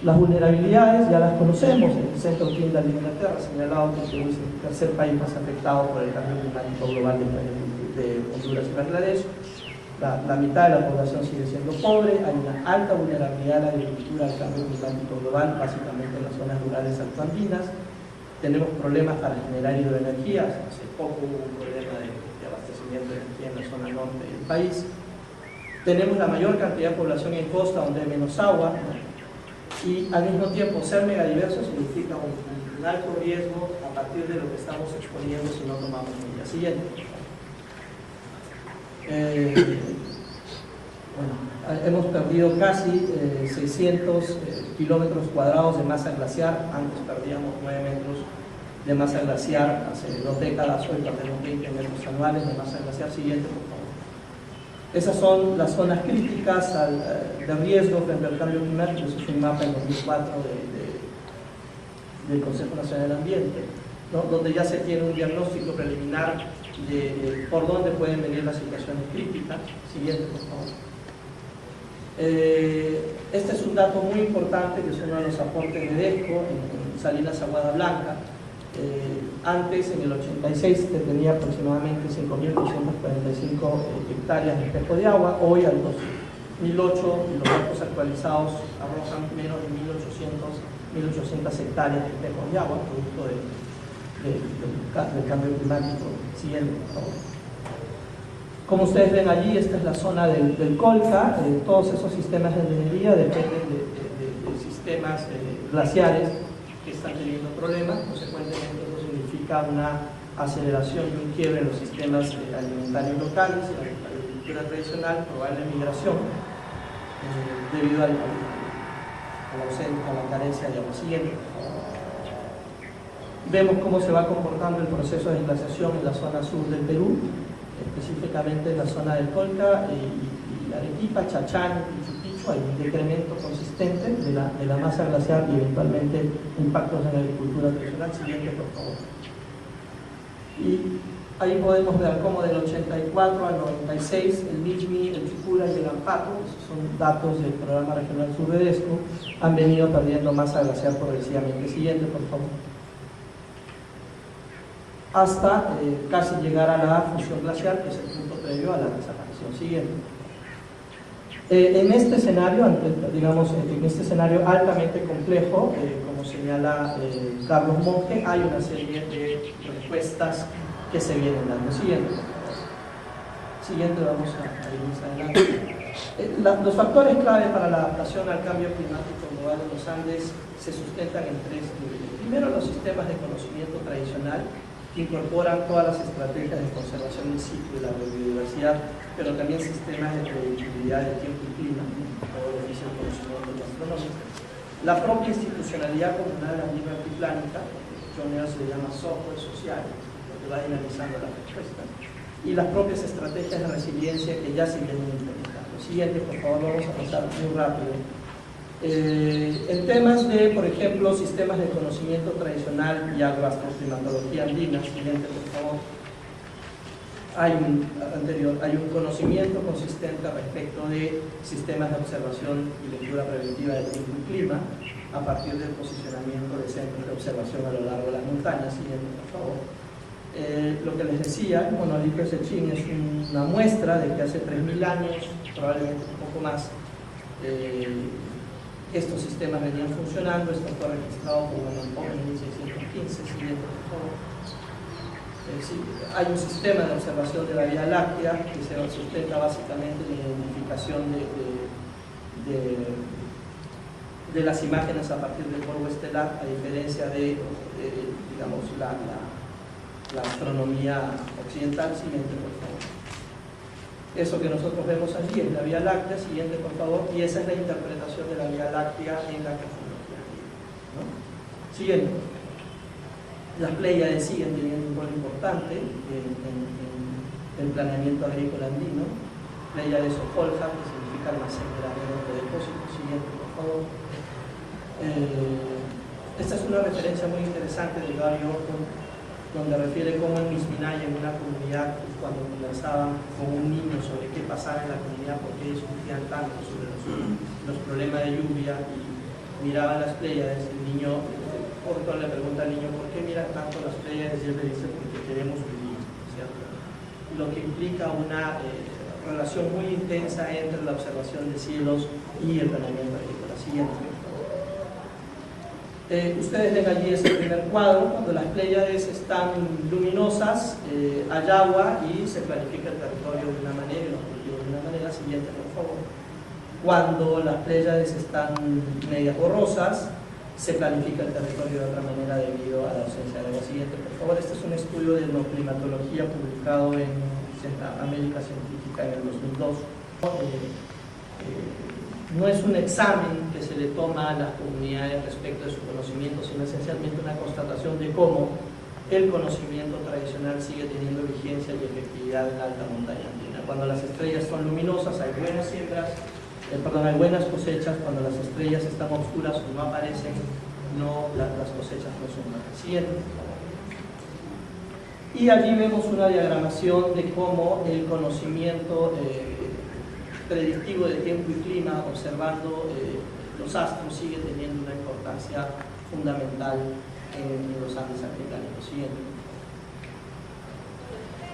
Las vulnerabilidades ya las conocemos. El Centro Tyndall de Inglaterra ha señalado que Perú es el tercer país más afectado por el cambio climático global de Honduras y Bangladesh. La mitad de la población sigue siendo pobre, hay una alta vulnerabilidad a la agricultura al cambio climático global, básicamente en las zonas rurales altoandinas. Tenemos problemas para generar hidroenergía, hace poco hubo un problema de abastecimiento de energía en la zona norte del país. Tenemos la mayor cantidad de población en costa, donde hay menos agua, ¿no? Y al mismo tiempo ser megadiverso significa un alto riesgo a partir de lo que estamos exponiendo si no tomamos medidas. Siguiente. Bueno, hemos perdido casi 600 kilómetros cuadrados de masa glaciar. Antes perdíamos 9 metros de masa glaciar, hace 2 décadas, hoy perdemos 20 metros anuales de masa glaciar. Siguiente, por favor. Esas son las zonas críticas de riesgo frente al cambio climático. Eso es un mapa en 2004 del Consejo Nacional del Ambiente, ¿no? Donde ya se tiene un diagnóstico preliminar de por dónde pueden venir las situaciones críticas. Siguiente, por favor. Este es un dato muy importante, que es uno de los aportes de DESCO en Salinas Aguada Blanca. Antes, en el 86, se tenía aproximadamente 5.245 hectáreas de espejo de agua. Hoy, al 2008, los datos actualizados arrojan menos de 1.800 hectáreas de espejo de agua, producto del cambio climático. Siguiente, por favor. Como ustedes ven allí, esta es la zona del Colca. Todos esos sistemas de minería dependen de sistemas glaciares que están teniendo problemas. Consecuentemente, eso significa una aceleración y un quiebre en los sistemas alimentarios locales, en la agricultura tradicional, probable migración, debido a la carencia de agua. Siguiente. Vemos cómo se va comportando el proceso de glaciación en la zona sur del Perú, específicamente en la zona del Colca y Arequipa, Chachán y Pichu Pichu. Hay un decremento consistente de la masa glaciar y eventualmente impactos en la agricultura tradicional. Siguiente, por favor. Y ahí podemos ver cómo del 84 al 96 el Mijmi, el Chucura y el Ampato, esos son datos del Programa Regional Sur de DESCO, han venido perdiendo masa glaciar progresivamente. Siguiente, por favor. Hasta casi llegar a la fusión glacial, que es el punto previo a la desaparición. Siguiente. En este escenario, en este escenario altamente complejo, como señala Carlos Monge, hay una serie de respuestas que se vienen dando. Siguiente. Siguiente, vamos a ir más adelante. Los factores clave para la adaptación al cambio climático global en los Andes se sustentan en 3 niveles. Primero, los sistemas de conocimiento tradicional, que incorporan todas las estrategias de conservación del sitio y la biodiversidad, pero también sistemas de predictibilidad del tiempo y clima, todo lo que es el conocimiento astronómico. La propia institucionalidad comunal altiplánica, John Earls le llama software social, lo que va dinamizando las respuestas, y las propias estrategias de resiliencia que ya se vienen implementando. Siguiente, por favor, vamos a pasar muy rápido. En temas de, por ejemplo, sistemas de conocimiento tradicional y agroastroclimatología andina, siguiente, por favor, hay un conocimiento consistente respecto de sistemas de observación y lectura preventiva del tiempo y clima a partir del posicionamiento de centros de observación a lo largo de las montañas. Siguiente, por favor. Lo que les decía, el monolito Sechin es una muestra de que hace 3.000 años, probablemente un poco más, estos sistemas venían funcionando. Esto fue registrado por Manopón en 1615. Siguiente, por favor. Sí, hay un sistema de observación de la Vía Láctea que se sustenta básicamente en la identificación de las imágenes a partir del polvo estelar, a diferencia de digamos, la astronomía occidental. Siguiente, por favor. Eso que nosotros vemos allí es la Vía Láctea. Siguiente, por favor. Y esa es la interpretación de la Vía Láctea en la cosmología, ¿no? Siguiente. Las Pléyades siguen teniendo un rol importante en el planeamiento agrícola andino. Pléyades o Folja, que significa almacenamiento de depósitos. Siguiente, por favor. Esta es una referencia muy interesante de Gary Orton, donde refiere cómo en Misminaya, en una comunidad, cuando conversaban con un niño sobre qué pasaba en la comunidad, por qué discutían tanto sobre los problemas de lluvia, y miraban las Pléyades, el niño, Orton le pregunta al niño, ¿por qué miran tanto las Pléyades? Y él le dice, porque queremos vivir, ¿cierto? Lo que implica una relación muy intensa entre la observación de cielos y el planeamiento agrícola. Siguiente. Ustedes ven allí ese primer cuadro, cuando las Pléyades están luminosas, hay agua y se planifica el territorio de una manera y los cultivos de una manera. Siguiente, por favor. Cuando las Pléyades están medias borrosas, se planifica el territorio de otra manera debido a la ausencia de agua. Siguiente, por favor. Este es un estudio de etnoclimatología publicado en América Científica en el 2002. No es un examen que se le toma a las comunidades respecto de su conocimiento, sino esencialmente una constatación de cómo el conocimiento tradicional sigue teniendo vigencia y efectividad en la alta montaña andina. Cuando las estrellas son luminosas hay buenas siembras, hay buenas cosechas. Cuando las estrellas están oscuras o no aparecen, las cosechas no son buenas. Siguiente. Y allí vemos una diagramación de cómo el conocimiento predictivo de tiempo y clima, observando los astros, sigue teniendo una importancia fundamental en los Andes africanos. Siguiente.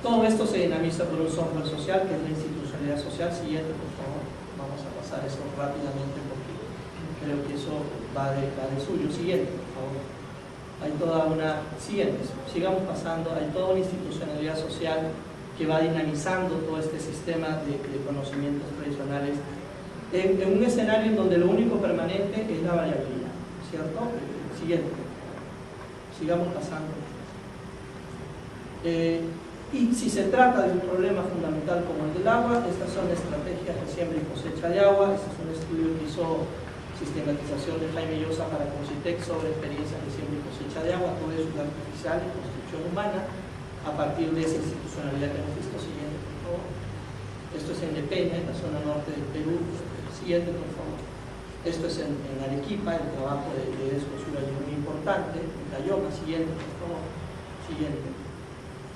Todo esto se dinamiza por un software social que es la institucionalidad social. Siguiente, por favor. Vamos a pasar eso rápidamente porque creo que eso va de suyo. Siguiente, por favor. Hay toda una... Siguiente, sigamos pasando. Hay toda una institucionalidad social que va dinamizando todo este sistema de conocimientos tradicionales en un escenario en donde lo único permanente es la variabilidad, ¿cierto? Siguiente. Sigamos pasando. Y si se trata de un problema fundamental como el del agua, estas son estrategias de siembra y cosecha de agua. Este es un estudio que hizo sistematización de Jaime Llosa para Concitec sobre experiencias de siembra y cosecha de agua, todo eso es artificial y construcción humana, a partir de esa institucionalidad que hemos visto. Siguiente, por favor. Esto es en Lepeña, en la zona norte del Perú. Siguiente, por favor. Esto es en Arequipa, el trabajo de descosura es muy importante, en Cayoma. Siguiente, por favor. Siguiente.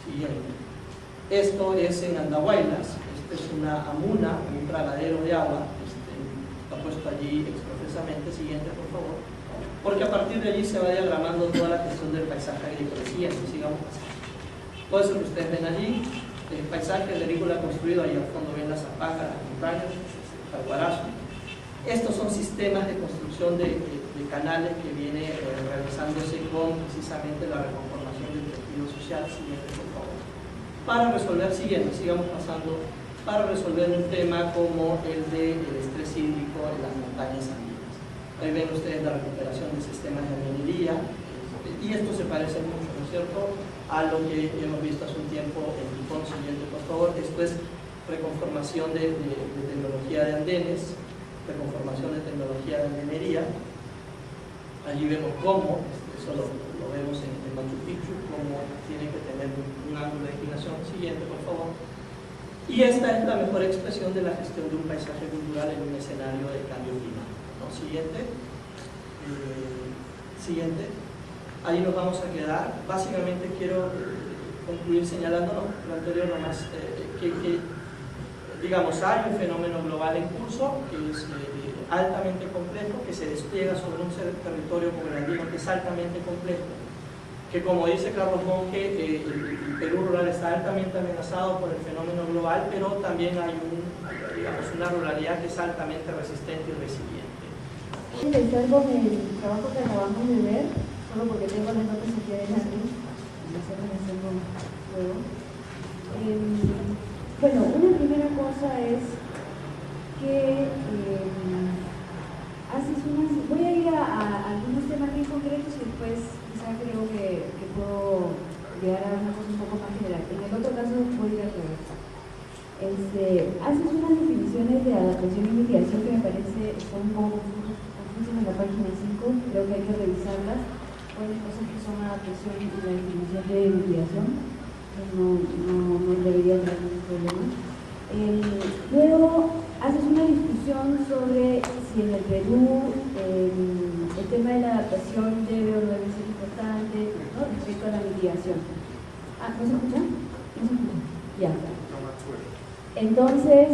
Siguiente. Esto es en Andahuaylas. Este es una amuna, un tragadero de agua. Está puesto allí exprofesamente. Siguiente, por favor. Porque a partir de allí se va diagramando toda la cuestión del paisaje agrícola. Siguiente, sigamos pasando. Todo eso que ustedes ven allí, el paisaje agrícola construido, ahí al fondo ven las zapagas, las montañas, el guarazo. Estos son sistemas de construcción de canales que viene realizándose con precisamente la reconformación del tejido social. Siguiente, por favor. Para resolver, siguiente, sigamos pasando, para resolver un tema como el del estrés hídrico en las montañas andinas. Ahí ven ustedes la recuperación de sistemas de minería, y esto se parece mucho, ¿no es cierto?, a lo que hemos visto hace un tiempo en Yukon. Siguiente, por favor. Esto es reconformación de tecnología de andenes, reconformación de tecnología de andenería. Allí vemos cómo, eso lo vemos en Machu Picchu, cómo tiene que tener un ángulo de inclinación. Siguiente, por favor. Y esta es la mejor expresión de la gestión de un paisaje cultural en un escenario de cambio climático, ¿no? Siguiente. Siguiente. Ahí nos vamos a quedar. Básicamente quiero concluir señalando lo anterior nomás, que digamos, hay un fenómeno global en curso que es altamente complejo, que se despliega sobre un territorio como el andino, que es altamente complejo, que como dice Carlos Monge, el Perú rural está altamente amenazado por el fenómeno global, pero también hay una ruralidad que es altamente resistente y resiliente. Empezar con el trabajo que acabamos de ver, solo porque tengo las notas aquí adelante, luego. Bueno, una primera cosa es que voy a ir a algunos temas bien concretos y después quizá creo que puedo llegar a una cosa un poco más general. En el otro caso voy a ir a revés. Haces unas definiciones de adaptación y mitigación que me parece son un poco confusas en la página 5, creo que hay que revisarlas. Hay cosas que son adaptación y la definición de mitigación, no debería tener ningún problema. Luego haces una discusión sobre si en el Perú el tema de la adaptación debe o no debe ser importante, ¿no?, respecto a la mitigación. ¿No se escucha? ¿No se escucha? Ya. Entonces,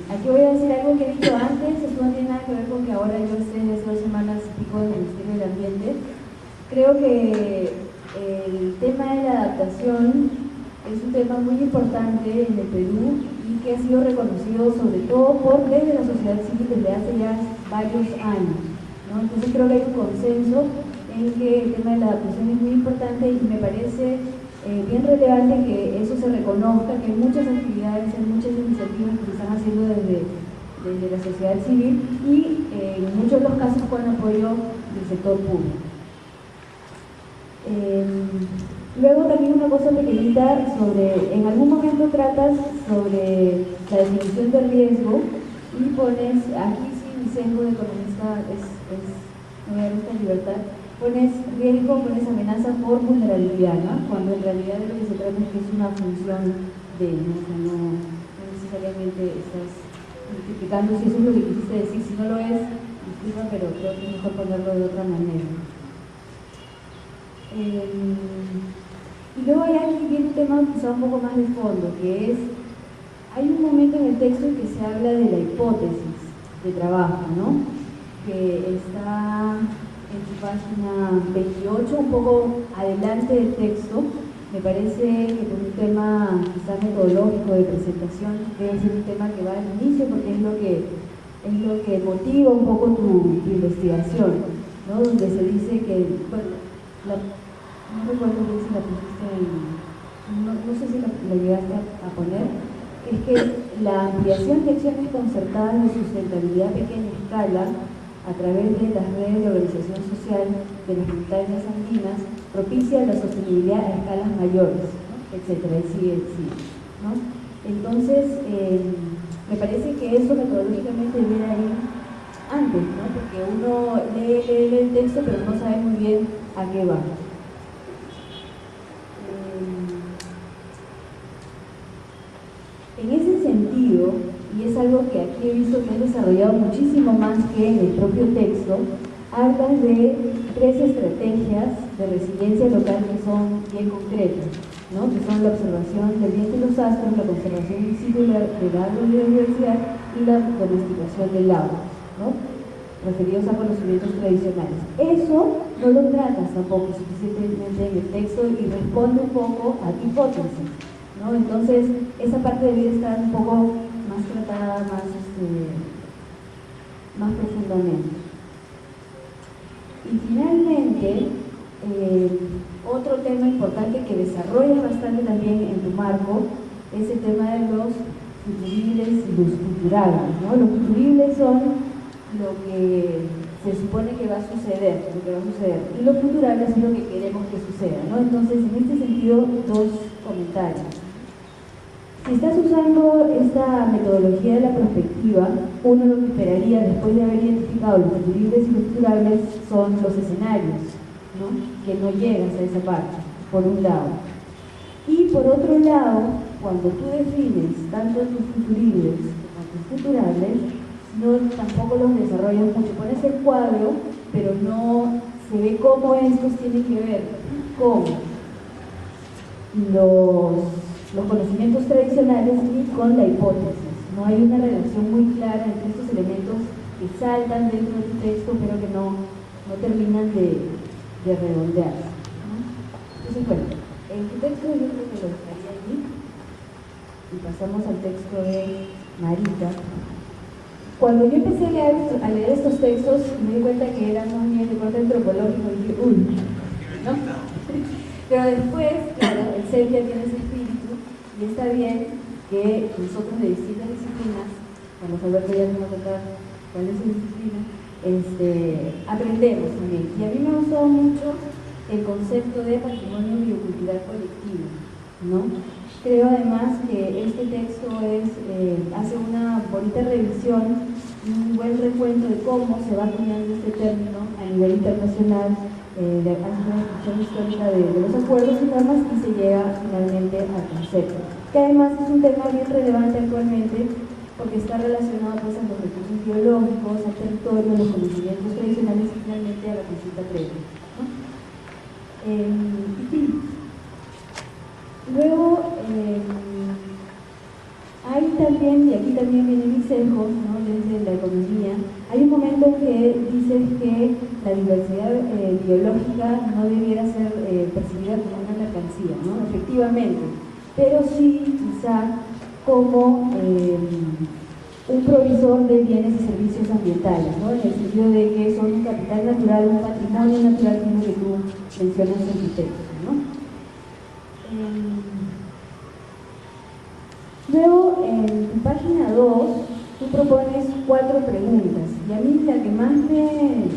aquí voy a decir algo que he dicho antes. Esto no tiene nada que ver con que ahora yo esté desde 2 semanas y pico en el Ministerio del Ambiente. Creo que el tema de la adaptación es un tema muy importante en el Perú y que ha sido reconocido sobre todo por desde la sociedad civil desde hace ya varios años, ¿no? Entonces creo que hay un consenso en que el tema de la adaptación es muy importante y me parece bien relevante que eso se reconozca, que hay muchas actividades, hay muchas iniciativas que se están haciendo desde la sociedad civil y en muchos de los casos con apoyo del sector público. Luego también una cosa pequeñita sobre, en algún momento tratas sobre la definición de riesgo y pones, aquí sí mi sesgo de economista me da esta libertad, pones riesgo, pones amenaza por vulnerabilidad, ¿no? Cuando en realidad de lo que se trata es que es una función de, ¿no? O sea, no necesariamente estás multiplicando si eso es lo que quisiste decir, si no lo es, disculpa, pero creo que es mejor ponerlo de otra manera. Y luego hay aquí viene un tema quizá un poco más de fondo, que es, hay un momento en el texto en que se habla de la hipótesis de trabajo, ¿no? Que está en su página 28, un poco adelante del texto. Me parece que por un tema quizá metodológico de presentación debe ser un tema que va al inicio porque es lo que motiva un poco tu investigación, ¿no? Donde se dice que, bueno, no recuerdo bien si la pusiste no sé si la llegaste a poner, es que la ampliación de acciones concertadas de sustentabilidad a pequeña escala a través de las redes de organización social de las montañas andinas propicia la sostenibilidad a escalas mayores, ¿no? Etcétera, y sigue, ¿no? Entonces, me parece que eso metodológicamente viene ahí antes, ¿no? Porque uno lee el texto pero no sabe muy bien a qué va. En ese sentido, y es algo que aquí he visto que han desarrollado muchísimo más que en el propio texto, hablan de 3 estrategias de resiliencia local que son bien concretas, ¿no? Que son la observación del viento y los astros, la conservación in situ de la biodiversidad y la domesticación del agua, ¿no? Referidos a conocimientos tradicionales. Eso no lo tratas tampoco suficientemente en el texto y responde un poco a tu hipótesis, ¿no? Entonces, esa parte debe estar un poco más tratada, más profundamente. Y finalmente, otro tema importante que desarrollas bastante también en tu marco es el tema de los futuribles y los futurables, ¿no? Los futuribles son lo que se supone que va a suceder, y los futurables es lo que queremos que suceda, ¿no? Entonces, en este sentido, 2 comentarios. Si estás usando esta metodología de la perspectiva, uno lo que esperaría después de haber identificado los futuribles y los futurables son los escenarios, ¿no? Que no llegas a esa parte, por un lado. Y por otro lado, cuando tú defines tanto tus futuribles como tus futurables, tampoco los desarrollas mucho. Pones el cuadro, pero no se ve cómo estos tienen que ver con los conocimientos tradicionales y con la hipótesis. No hay una relación muy clara entre estos elementos que saltan dentro de tu texto, pero que no terminan de redondearse, ¿no? Entonces, bueno, en tu texto yo creo que lo dejaría allí y pasamos al texto de Marita. Cuando yo empecé a leer estos textos, me di cuenta que eran más bien de corte antropológico y dije, uy, ¿no? Pero después, claro, el sepia tiene ese espíritu y está bien que nosotros de distintas disciplinas, cuando Alberto ya nos va a contar cuál es su disciplina, aprendemos también. Y a mí me gustó mucho el concepto de patrimonio biocultural colectivo, ¿no? Creo además que este texto hace una bonita revisión, un buen recuento de cómo se va acuñando este término a nivel internacional, hace una descripción histórica de los acuerdos y normas y se llega finalmente al concepto, que además es un tema bien relevante actualmente porque está relacionado pues, a los recursos biológicos, al territorio, a los conocimientos tradicionales y finalmente a la consulta previa, ¿no? Luego, hay también, y aquí también viene mi sesgo, ¿no? Desde la economía, hay un momento en que dices que la diversidad biológica no debiera ser percibida como una mercancía, ¿no? Efectivamente, pero sí quizá como un provisor de bienes y servicios ambientales, ¿no? En el sentido de que son un capital natural, un patrimonio natural, como que tú mencionas en tu texto, ¿no? Luego, en tu página 2, tú propones 4 preguntas, y a mí la que más me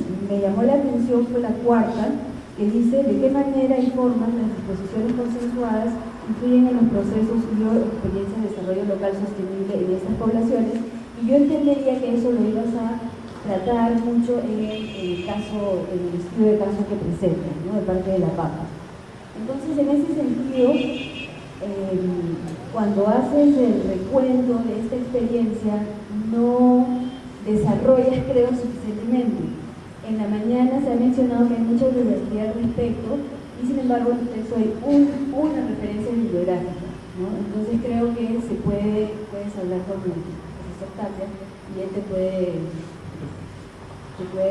llamó la atención fue la cuarta, que dice de qué manera y formas las disposiciones consensuadas influyen en los procesos y o experiencias de desarrollo local sostenible en estas poblaciones, y yo entendería que eso lo ibas a tratar mucho en el estudio de caso que presentas, ¿no? De parte de la PAPA. Entonces, en ese sentido, cuando haces el recuento de esta experiencia, no desarrollas, creo, suficientemente. En la mañana se ha mencionado que hay mucha bibliografía al respecto, y sin embargo en tu texto hay una referencia bibliográfica, ¿no? Entonces creo que puedes hablar con el profesor Tapia y él te puede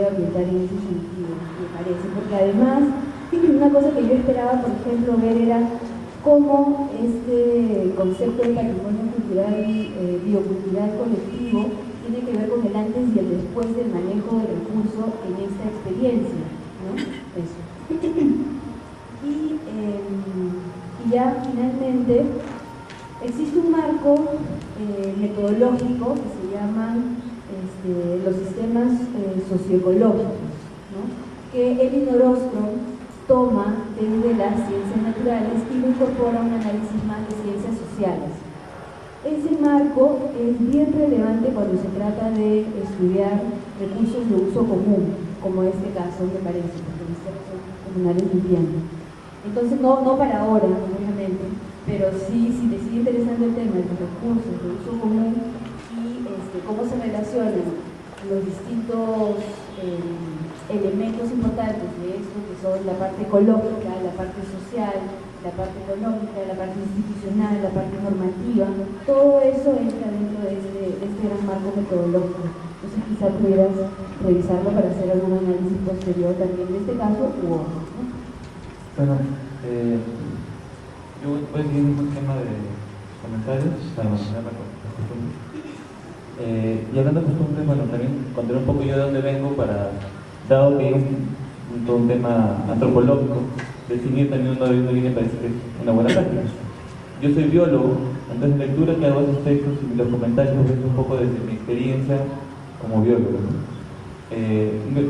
orientar en ese sentido, me parece, porque además una cosa que yo esperaba, por ejemplo, ver era cómo este concepto de patrimonio cultural, biocultural colectivo tiene que ver con el antes y el después del manejo del recurso en esta experiencia, ¿no? Eso. Y ya finalmente existe un marco metodológico que se llama los sistemas socioecológicos, ¿no? Que Elinor Ostrom toma desde las ciencias naturales y lo incorpora a un análisis más de ciencias sociales. Ese marco es bien relevante cuando se trata de estudiar recursos de uso común, como este caso me parece, porque en este caso comunales vivienda. Entonces, no para ahora, obviamente, pero sí te sigue interesando el tema de los recursos de uso común y cómo se relacionan los distintos elementos importantes de esto, que son la parte ecológica, la parte social, la parte económica, la parte institucional, la parte normativa, todo eso entra dentro de este gran marco metodológico. Entonces quizá pudieras revisarlo para hacer algún análisis posterior también de este caso u otro, ¿no? Bueno, yo voy a seguir un tema de comentarios para mantener la costumbre. Y hablando de costumbre, bueno, también contaré un poco yo de dónde vengo para, dado que hay todo un tema antropológico, definir también una línea me parece que es una buena práctica. Yo soy biólogo, entonces en lectura que hago esos textos y los comentarios ven un poco desde mi experiencia como biólogo, ¿no?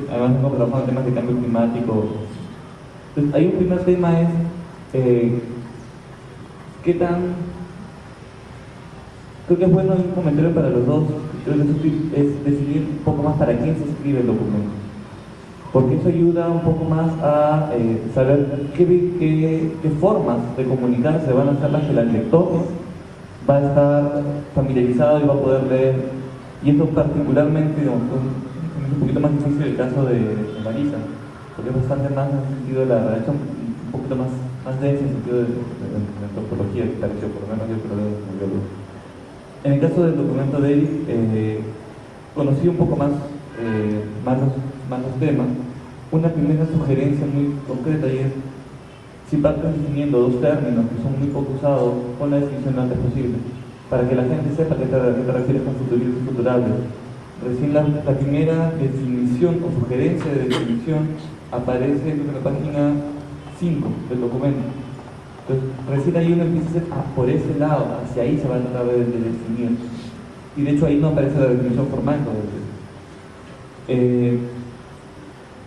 Además vengo trabajando en temas de cambio climático. Entonces, hay un primer tema es qué tan... Creo que es bueno un comentario para los dos, creo que es decidir un poco más para quién se escribe el documento, porque eso ayuda un poco más a saber qué formas de comunicarse van a ser las que el lector va a estar familiarizado y va a poder leer, y esto particularmente, digamos, es un poquito más difícil el caso de Marisa, porque es bastante más en el sentido de la redacción, un poquito más densa en el sentido de la antropología, que pareció, por lo menos yo creo que como biólogo. En el caso del documento de Eric, conocí un poco más los temas. Una primera sugerencia muy concreta y es, si partes definiendo dos términos que son muy poco usados, pon la definición lo antes posible, para que la gente sepa a qué te refieres con futurismo y futurable. Recién la primera definición o sugerencia de definición aparece en la página 5 del documento. Entonces, recién ahí uno empieza a decir, por ese lado, hacia ahí se va a tratar de definir. Y de hecho ahí no aparece la definición formal.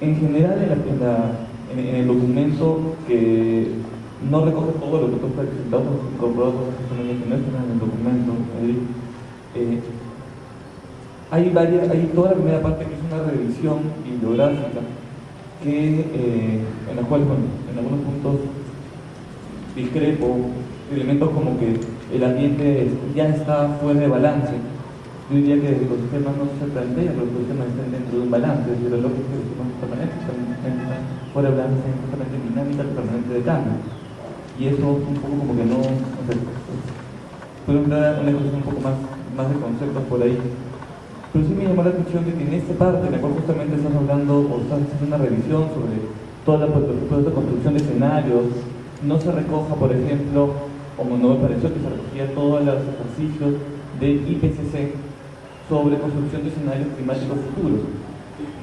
En general, en el documento, que no recoge todo lo que tú has presentado, incorporado cosas que no están en el documento, hay toda la primera parte que es una revisión bibliográfica, en la cual, bueno, en algunos puntos discrepo, elementos como que el ambiente ya está fuera de balance. Yo diría que los sistemas no se plantean, pero los sistemas están dentro de un balance, es decir, los lógicos de los sistemas permanentes están fuera de balance, están justamente en dinámica permanente de cambio. Y eso un poco como que no sé, puedo dar una exposición un poco más de conceptos por ahí. Pero sí me llamó la atención de que en esta parte, en la cual justamente estás hablando o estás haciendo una revisión sobre toda la construcción de escenarios, no se recoja, por ejemplo, como no me pareció que se recogía todos los ejercicios del IPCC sobre construcción de escenarios climáticos futuros.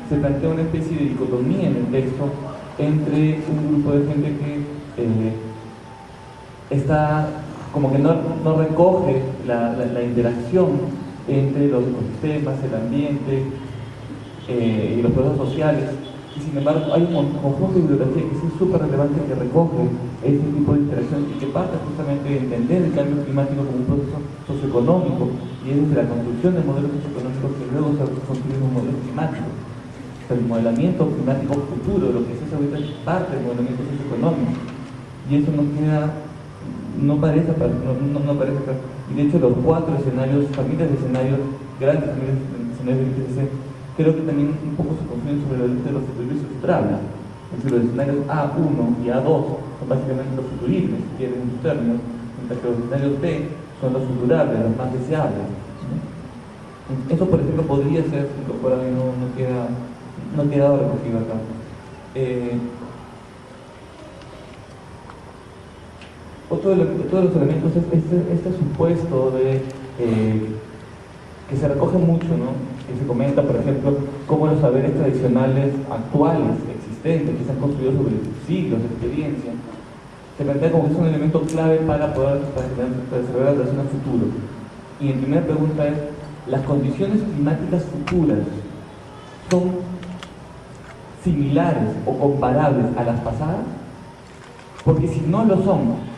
Se plantea una especie de dicotomía en el texto entre un grupo de gente que está como que no recoge la interacción entre los ecosistemas, el ambiente y los procesos sociales, y sin embargo hay un conjunto de bibliografía que es súper relevante, que recoge este tipo de interacción y que parte justamente de entender el cambio climático como un proceso socioeconómico, y es desde la construcción de modelos socioeconómicos que luego se construyen un modelo climático. O sea, el modelamiento climático futuro, lo que se hace ahorita es parte del modelamiento socioeconómico, y eso no parece acá. Y de hecho los 4 escenarios, familias de escenarios, grandes familias de escenarios del IPCC, creo que también un poco se construyen sobre la lista de los futuribles estables. Es decir, los escenarios A1 y A2 son básicamente los futuribles, si quieren en sus términos, mientras que los escenarios B son los futurables, los más deseables. Eso, por ejemplo, podría ser incorporado y no queda recogido acá. Otro de los elementos es este supuesto de que se recoge mucho, ¿no? Que se comenta, por ejemplo, cómo los saberes tradicionales actuales, existentes, que se han construido sobre siglos de experiencia, se plantea como que es un elemento clave para desarrollar la relación al futuro. Y mi primera pregunta es, ¿las condiciones climáticas futuras son similares o comparables a las pasadas? Porque si no lo son,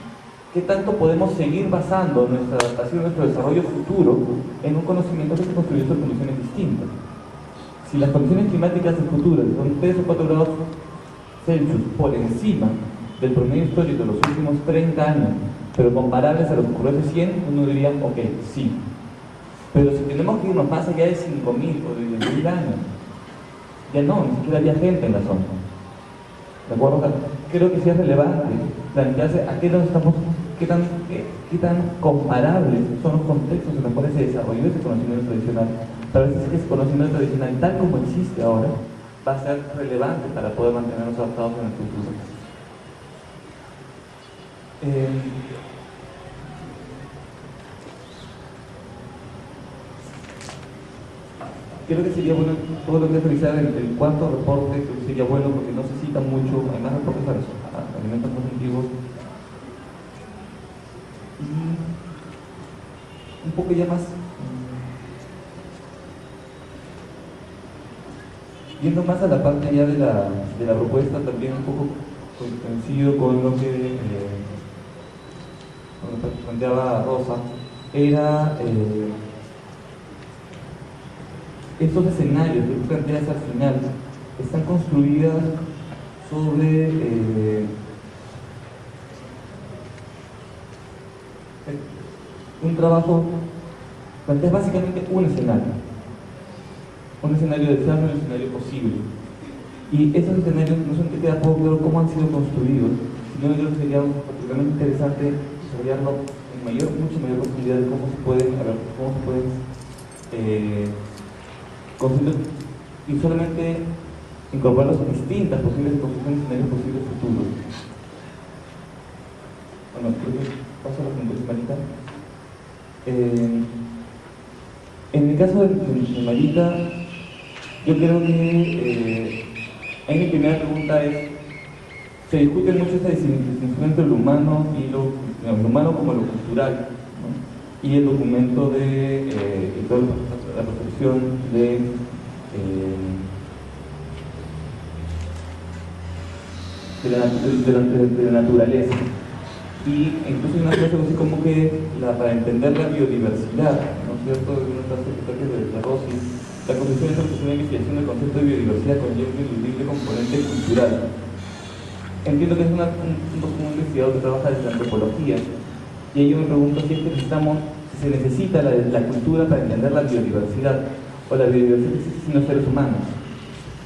¿qué tanto podemos seguir basando nuestra adaptación, nuestro desarrollo futuro en un conocimiento que se construyó en condiciones distintas? Si las condiciones climáticas del futuro son 3 o 4 grados Celsius por encima del promedio histórico de los últimos 30 años, pero comparables a lo que ocurrió hace 100, uno diría, ok, sí. Pero si tenemos que irnos más allá de 5.000 o de 10.000 años, ya no, ni siquiera había gente en la zona. ¿De acuerdo? Creo que sí es relevante plantearse a qué tan comparables son los contextos en los cuales se desarrolló ese conocimiento tradicional, para ver si ese conocimiento tradicional, tal como existe ahora, va a ser relevante para poder mantenernos adaptados en el futuro. Creo que sería bueno todo lo que es revisar el cuarto reporte, creo que sería bueno porque no se cita mucho, hay más reportes a alimentos más antiguos. Y un poco ya más, yendo más a la parte ya de la propuesta, también un poco coincido con lo que planteaba Rosa, era estos escenarios que tú planteas al final están construidas sobre un trabajo, planteas básicamente un escenario deseable, un escenario posible, y esos escenarios no son que queda poco claro cómo han sido construidos, sino que creo que sería particularmente interesante desarrollarlo en mucho mayor profundidad de cómo se pueden construir y solamente incorporar las distintas posibles construcciones de escenarios posibles futuros. Bueno, creo que paso a la pregunta, Marita. En el caso de Marita, yo creo que ahí mi primera pregunta es, se discute mucho esta distinción entre lo humano y lo humano como lo cultural, ¿no? Y el documento de la protección de la naturaleza. Y incluso hay una frase así como que para entender la biodiversidad, ¿no es cierto? Una frase de Rossi, la concepción de la investigación del concepto de biodiversidad conlleva un ineludible componente cultural. Entiendo que es un investigador que trabaja desde la antropología, y ahí yo me pregunto si es que se necesita la cultura para entender la biodiversidad, o la biodiversidad existe sin los seres humanos.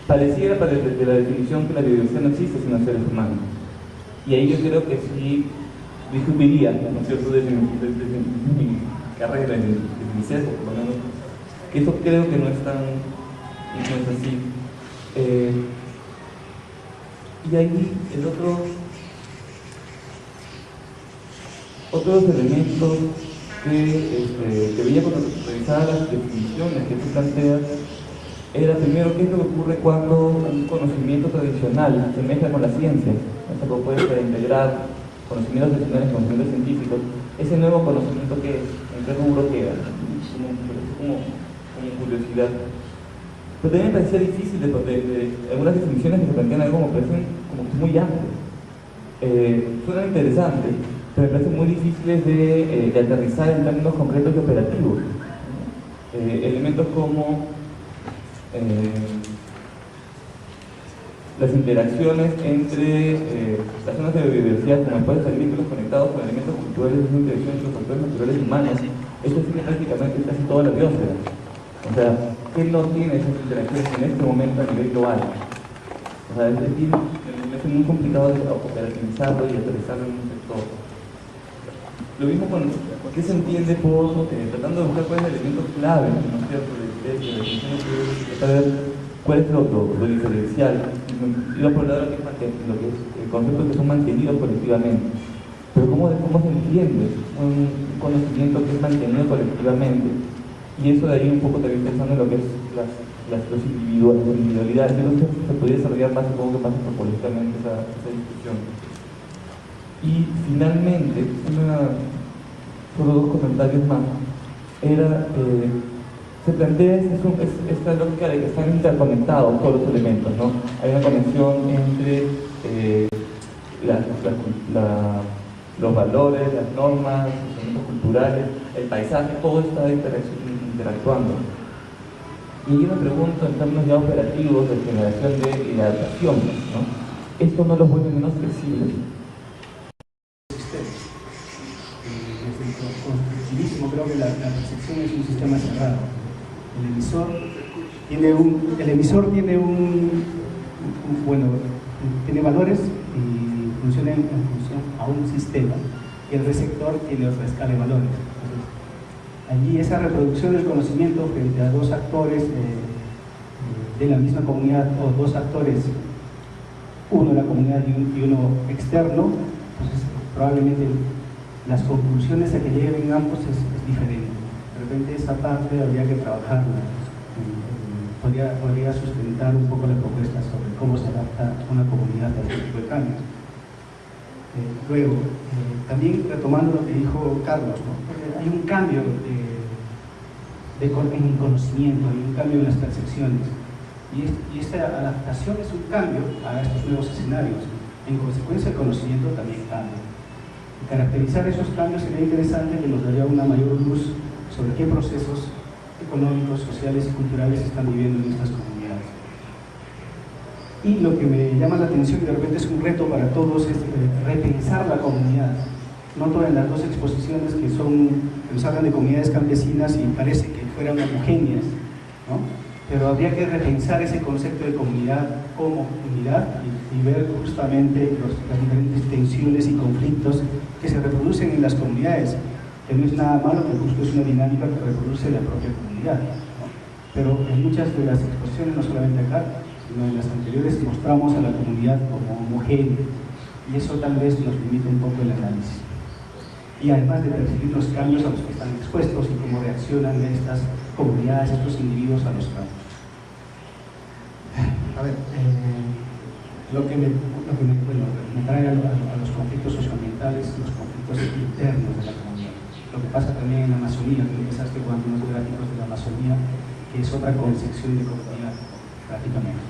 Pareciera desde la definición que la biodiversidad no existe sin los seres humanos. Y ahí yo creo que sí discutiría, ¿no es cierto?, desde mi carrera, desde mi sesgo, por lo menos, que eso creo que no es así. Y ahí el otro Otro de los elementos que veía cuando revisaba las definiciones que se plantean era primero qué es lo que ocurre cuando un conocimiento tradicional se mezcla con la ciencia. O sea, cómo puede integrar conocimientos tradicionales con conocimientos científicos. Ese nuevo conocimiento que en qué rubro queda, como curiosidad. Pero también me parecía difícil de algunas definiciones que se plantean algo como parecen como muy amplias. Suenan interesantes, pero me parecen muy difíciles de aterrizar en términos concretos y operativos. Elementos como las interacciones entre las zonas de biodiversidad, como pueden ser vínculos conectados con elementos culturales de interacción entre los factores naturales y humanos. Esto tiene prácticamente casi toda la biosfera. O sea, ¿qué no tiene esas interacciones en este momento a nivel global? O sea, es muy complicado de operativizarlo y aterrizarlo en un sector. Lo mismo con qué se entiende por tratando de buscar cuál es el elemento clave, ¿no es cierto?, de saber cuál es lo diferencial. Iba por el lado de lo que es conceptos que son mantenidos colectivamente. Pero ¿cómo se entiende un conocimiento que es mantenido colectivamente? Y eso de ahí un poco también pensando en lo que es las individualidades. Yo no sé si se podría desarrollar más, supongo que más antropológicamente esa discusión. Y finalmente, solo dos comentarios más. Se plantea esta lógica de que están interconectados todos los elementos, ¿no? Hay una conexión entre los valores, las normas, los elementos culturales, el paisaje, todo está interactuando. Y yo me pregunto en términos ya operativos de generación y de adaptación, ¿no? Esto no los vuelve menos flexibles. Desde el constructivismo creo que la percepción es un sistema cerrado. El emisor tiene valores y funciona en función a un sistema, y el receptor tiene otra escala de valores. Entonces, allí esa reproducción del conocimiento frente a dos actores de la misma comunidad, o dos actores, uno de la comunidad y uno externo, entonces probablemente las conclusiones a que lleguen ambos es diferente. De repente esa parte habría que trabajarla. Podría sustentar un poco la propuesta sobre cómo se adapta una comunidad a este tipo de cambios. Luego, también retomando lo que dijo Carlos, ¿no? Hay un cambio en el conocimiento, hay un cambio en las percepciones, y esta adaptación es un cambio a estos nuevos escenarios. En consecuencia, el conocimiento también cambia. Caracterizar esos cambios sería interesante, que nos daría una mayor luz sobre qué procesos económicos, sociales y culturales están viviendo en estas comunidades. Y lo que me llama la atención, y de repente es un reto para todos, es repensar la comunidad. Noto en las dos exposiciones que nos hablan de comunidades campesinas y parece que fueran homogéneas, ¿no? Pero habría que repensar ese concepto de comunidad como unidad y ver justamente las diferentes tensiones y conflictos que se reproducen en las comunidades, que no es nada malo, que justo es una dinámica que reproduce la propia comunidad, ¿no? Pero en muchas de las exposiciones, no solamente acá, sino en las anteriores, mostramos a la comunidad como homogénea, y eso tal vez nos limita un poco el análisis. Y además de percibir los cambios a los que están expuestos y cómo reaccionan estas comunidades, estos individuos a los cambios. A ver, lo que me trae a los conflictos socioambientales, los conflictos internos de la comunidad. Lo que pasa también en la Amazonía, que empezaste jugando unos gráficos de la Amazonía, que es otra concepción de comunidad, prácticamente.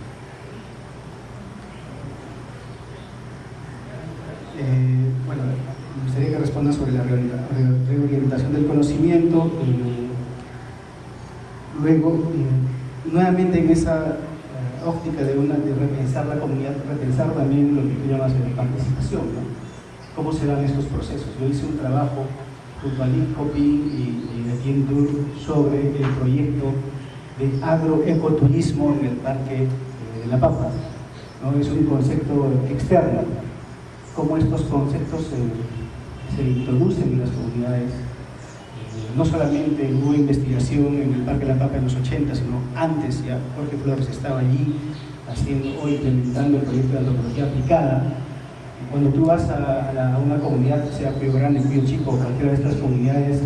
Me gustaría que respondan sobre la reorientación del conocimiento. Luego, nuevamente en esa óptica de repensar la comunidad, repensar también lo que tú llamas de participación, ¿no? ¿Cómo se dan estos procesos? Yo hice un trabajo junto a Lynn Copin y Etienne Dur sobre el proyecto de agroecoturismo en el Parque de La Pampa, ¿no? Es un concepto externo. Cómo estos conceptos se introducen en las comunidades. No solamente hubo investigación en el Parque de La Pampa en los 80, sino antes ya Jorge Flores estaba allí haciendo o implementando el proyecto de antropología aplicada, Cuando tú vas a una comunidad, sea Cuyo Grande, Cuyo Chico, cualquiera de estas comunidades,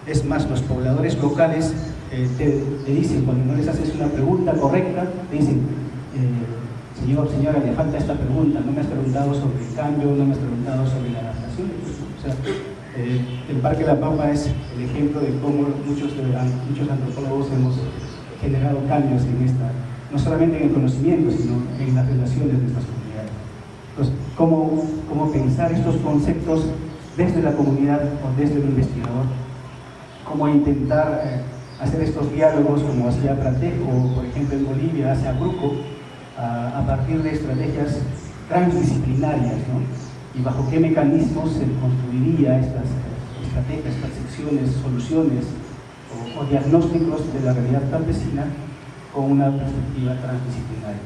es más, los pobladores locales te dicen, cuando no les haces una pregunta correcta, te dicen, señora, le falta esta pregunta, no me has preguntado sobre el cambio, no me has preguntado sobre la adaptación. O sea, el Parque La Pampa es el ejemplo de cómo muchos antropólogos hemos generado cambios en esta, no solamente en el conocimiento, sino en las relaciones de estas comunidades. Entonces, ¿cómo pensar estos conceptos desde la comunidad o desde el investigador? ¿Cómo intentar hacer estos diálogos como hacía Pratec o, por ejemplo, en Bolivia hace Acruco, a partir de estrategias transdisciplinarias, ¿no? Y bajo qué mecanismos se construiría estas estrategias, percepciones, soluciones o diagnósticos de la realidad campesina con una perspectiva transdisciplinaria.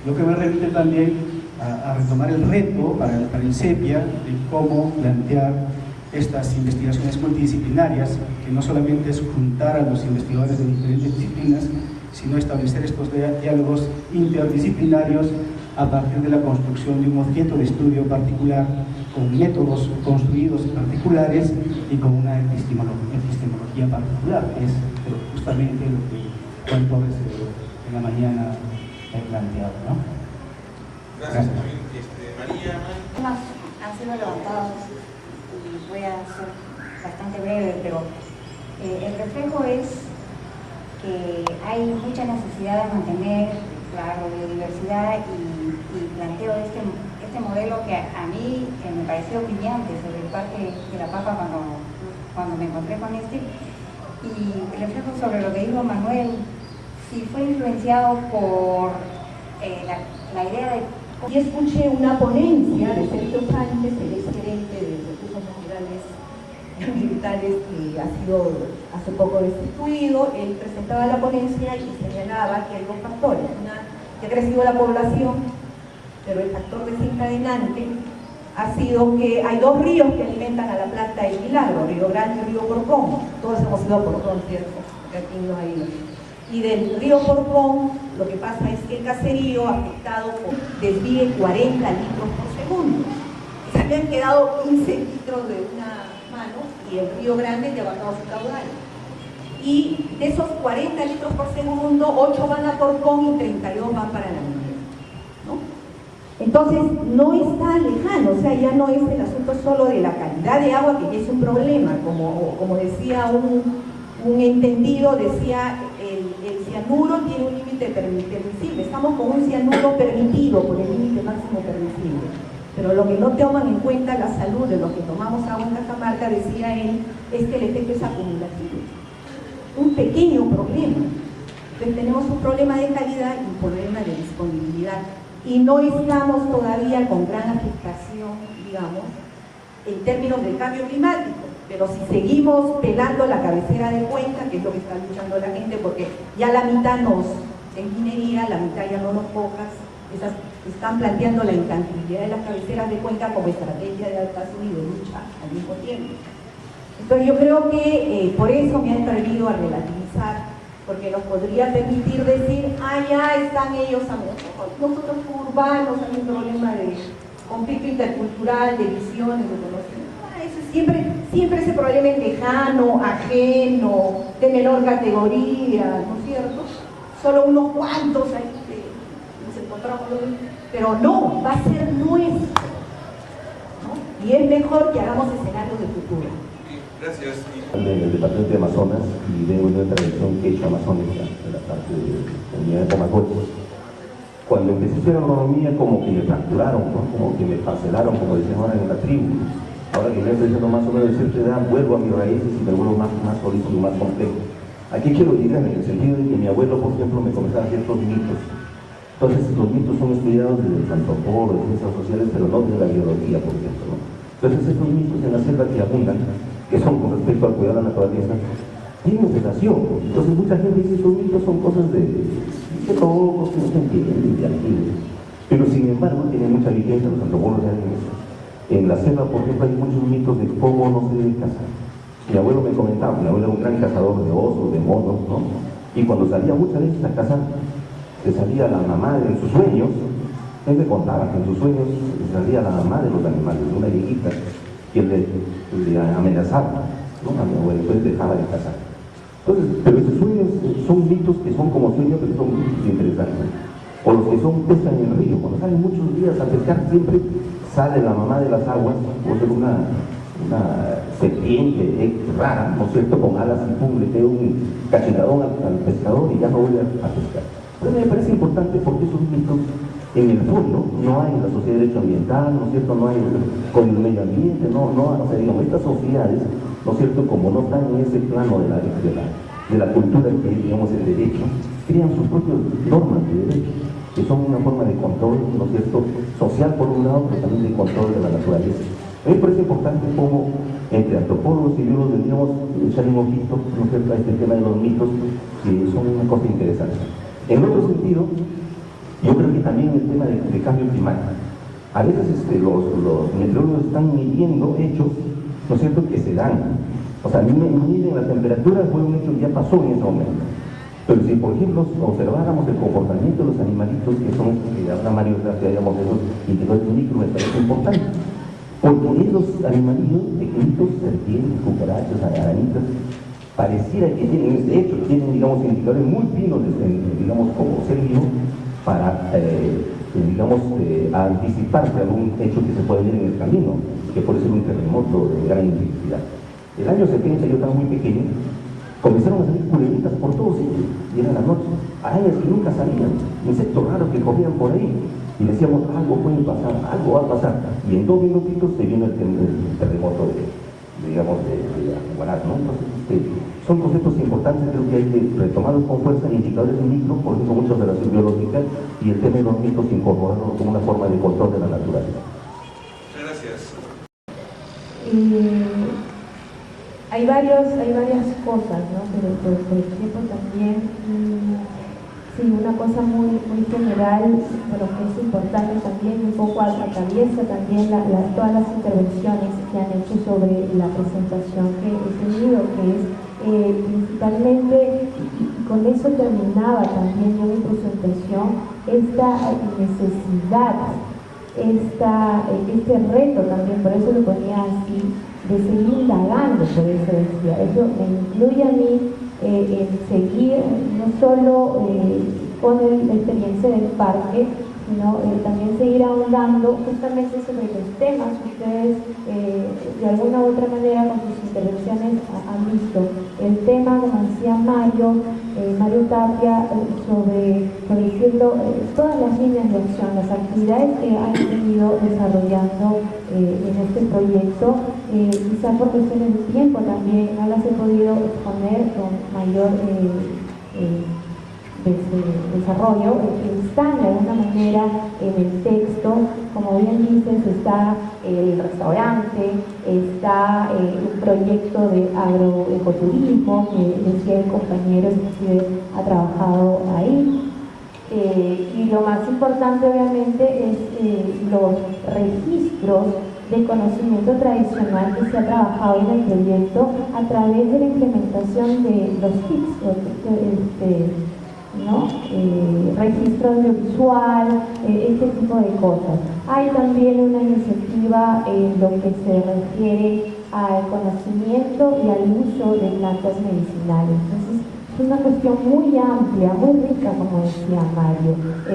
Lo que me remite también a retomar el reto para el CEPIA de cómo plantear estas investigaciones multidisciplinarias, que no solamente es juntar a los investigadores de diferentes disciplinas, sino establecer estos diálogos interdisciplinarios a partir de la construcción de un objeto de estudio particular, con métodos construidos particulares y con una epistemología particular, que es justamente lo que Juan Torres en la mañana he planteado, ¿no? Gracias. María. Temas han sido levantados y voy a ser bastante breve, pero el reflejo es que hay mucha necesidad de mantener la biodiversidad y planteo este modelo que a mí me pareció brillante sobre el Parque de La Pampa cuando me encontré con este, y el reflejo sobre lo que dijo Manuel, si fue influenciado por la idea de... Y escuché una ponencia de Sergio Sánchez, el exgerente de Recursos Naturales Militares, que ha sido hace poco destituido. Él presentaba la ponencia y señalaba que hay dos factores. Que ha crecido la población, pero el factor desencadenante ha sido que hay dos ríos que alimentan a la planta del Milagro, Río Grande y Río Porcón. Todos hemos ido a Porcón, ¿cierto? Porque aquí no hay... Y del río Porcón, lo que pasa es que el caserío afectado desvíe 40 litros por segundo. O sea, me han quedado 15 litros de una mano y el río Grande ya ha bajado su caudal. Y de esos 40 litros por segundo, 8 van a Porcón y 32 van para la minera, ¿no? Entonces, no está lejano, o sea, ya no es el asunto solo de la calidad de agua, que ya es un problema, como decía un entendido, decía, el cianuro tiene un límite permisible, estamos con un cianuro permitido por el límite máximo permisible, pero lo que no toman en cuenta la salud de los que tomamos agua en Cajamarca, decía él, es que el efecto es acumulativo, un pequeño problema. Entonces tenemos un problema de calidad y un problema de disponibilidad, y no estamos todavía con gran afectación, digamos, en términos del cambio climático. Pero si seguimos pelando la cabecera de cuenca, que es lo que está luchando la gente, porque ya la mitad en minería, la mitad ya no nos pocas, esas están planteando la intangibilidad de las cabeceras de cuenca como estrategia de adaptación y de lucha al mismo tiempo. Entonces yo creo que por eso me he atrevido a relativizar, porque nos podría permitir decir, ya están ellos, nosotros como urbanos hay un problema de conflicto intercultural, de visiones, de conocimiento. Siempre ese problema es lejano, ajeno, de menor categoría, ¿no es cierto? Solo unos cuantos ahí que nos encontramos, pero no, va a ser nuestro, ¿no? Y es mejor que hagamos escenarios de futuro. Gracias. Del departamento de Amazonas y de una intervención que he hecho amazónica en la parte de la unidad de Comacoche. Cuando empecé a hacer agronomía, como que me fracturaron, ¿no? Como que me parcelaron, como decían ahora en la tribu. Ahora que ya estoy diciendo más o menos de cierta edad, vuelvo a mis raíces y me vuelvo más holístico, más complejo. Aquí quiero llegar en el sentido de que mi abuelo, por ejemplo, me comenzaba a ciertos mitos. Entonces, los mitos son estudiados desde los antropólogos, de ciencias sociales, pero no desde la biología, por ejemplo, ¿no? Entonces, estos mitos en la selva que abundan, que son con respecto al cuidado de la naturaleza, tienen relación. Entonces, mucha gente dice que estos mitos son cosas de locos, que no se entienden, de antiguos. Pero, sin embargo, tienen mucha vigencia, los antropólogos ya en eso. En la selva, por ejemplo, hay muchos mitos de cómo no se debe cazar. Mi abuelo me comentaba, mi abuelo era un gran cazador de osos, de monos, ¿no? Y cuando salía muchas veces a cazar, se salía la mamá en sus sueños Él me contaba que en sus sueños salía la mamá de los animales, una viejita, que le amenazaba, ¿no? A mi abuelo, entonces dejaba de cazar. Entonces, pero esos sueños son mitos que son como sueños, pero son mitos interesantes. O los que son pescan en el río, cuando salen muchos días a pescar, siempre sale la mamá de las aguas, puede ser una serpiente rara, ¿no es cierto?, con alas y pum, le pega un cachetadón al pescador y ya no vuelve a pescar. Entonces me parece importante porque esos mitos en el fondo no hay en la sociedad de derecho ambiental, ¿no es cierto?, no hay con el medio ambiente, o sea, digamos, estas sociedades, ¿no es cierto?, como no están en ese plano de la cultura que es, digamos, el derecho, crean sus propias normas de derecho, que son una forma de control, ¿no es cierto?, social por un lado, pero también de control de la naturaleza. A mí me parece importante cómo entre antropólogos y biólogos deberíamos echar un ojito, ¿no es cierto?, a este tema de los mitos, que son una cosa interesante. En otro sentido, yo creo que también el tema de cambio climático. A veces los meteorólogos están midiendo hechos, ¿no es cierto?, que se dan. O sea, miden la temperatura, fue un hecho que ya pasó en ese momento. Pero si, por ejemplo, observáramos el comportamiento de los animalitos, que son, que habla Mario, que hayamos esos indicadores micro, me parece importante. Porque esos animalillos pequeñitos, serpientes, cucarachas, arañitas, pareciera que tienen, de hecho, tienen, digamos, indicadores muy finos, digamos, como ser vivo, para, digamos, anticiparse a algún hecho que se puede ver en el camino, que puede ser un terremoto de gran intensidad. El año 70, yo estaba muy pequeño, comenzaron a salir culebritas por todos sitios, y era la noche, arañas que nunca salían, insectos raros que corrían por ahí, y decíamos, algo puede pasar, algo va a pasar, y en 2 minutitos se vino el terremoto de Aguanar, ¿no? Entonces, son conceptos importantes, creo que hay que retomarlos con fuerza, indicadores micro, por ejemplo, mucha relación biológica, y el tema de los mitos incorporarlos como una forma de control de la naturaleza. Muchas gracias. Hay varias cosas, ¿no? Pero por el tiempo también, sí, una cosa muy general, pero que es importante también, un poco atraviesa también todas las intervenciones que han hecho sobre la presentación que he tenido, que es principalmente, y con eso terminaba también yo mi presentación, esta necesidad, este reto también, por eso lo ponía así, de seguir indagando, por eso decía, eso me incluye a mí en seguir no solo con la experiencia del parque, sino también seguir ahondando justamente sobre los temas que ustedes de alguna u otra manera con sus intervenciones han visto. El tema, como decía Mario Tapia, sobre decirlo, todas las líneas de acción, las actividades que han venido desarrollando en este proyecto, quizá por cuestiones de tiempo también no las he podido exponer con mayor desarrollo, están de alguna manera en el texto, como bien dices, está el restaurante, está un proyecto de agroecoturismo que decía el compañero que ha trabajado ahí, y lo más importante obviamente es los registros de conocimiento tradicional que se ha trabajado en el proyecto a través de la implementación de los TICs, ¿no? Registro audiovisual, este tipo de cosas. Hay también una iniciativa en lo que se refiere al conocimiento y al uso de plantas medicinales. Entonces, es una cuestión muy amplia, muy rica, como decía Mario. Y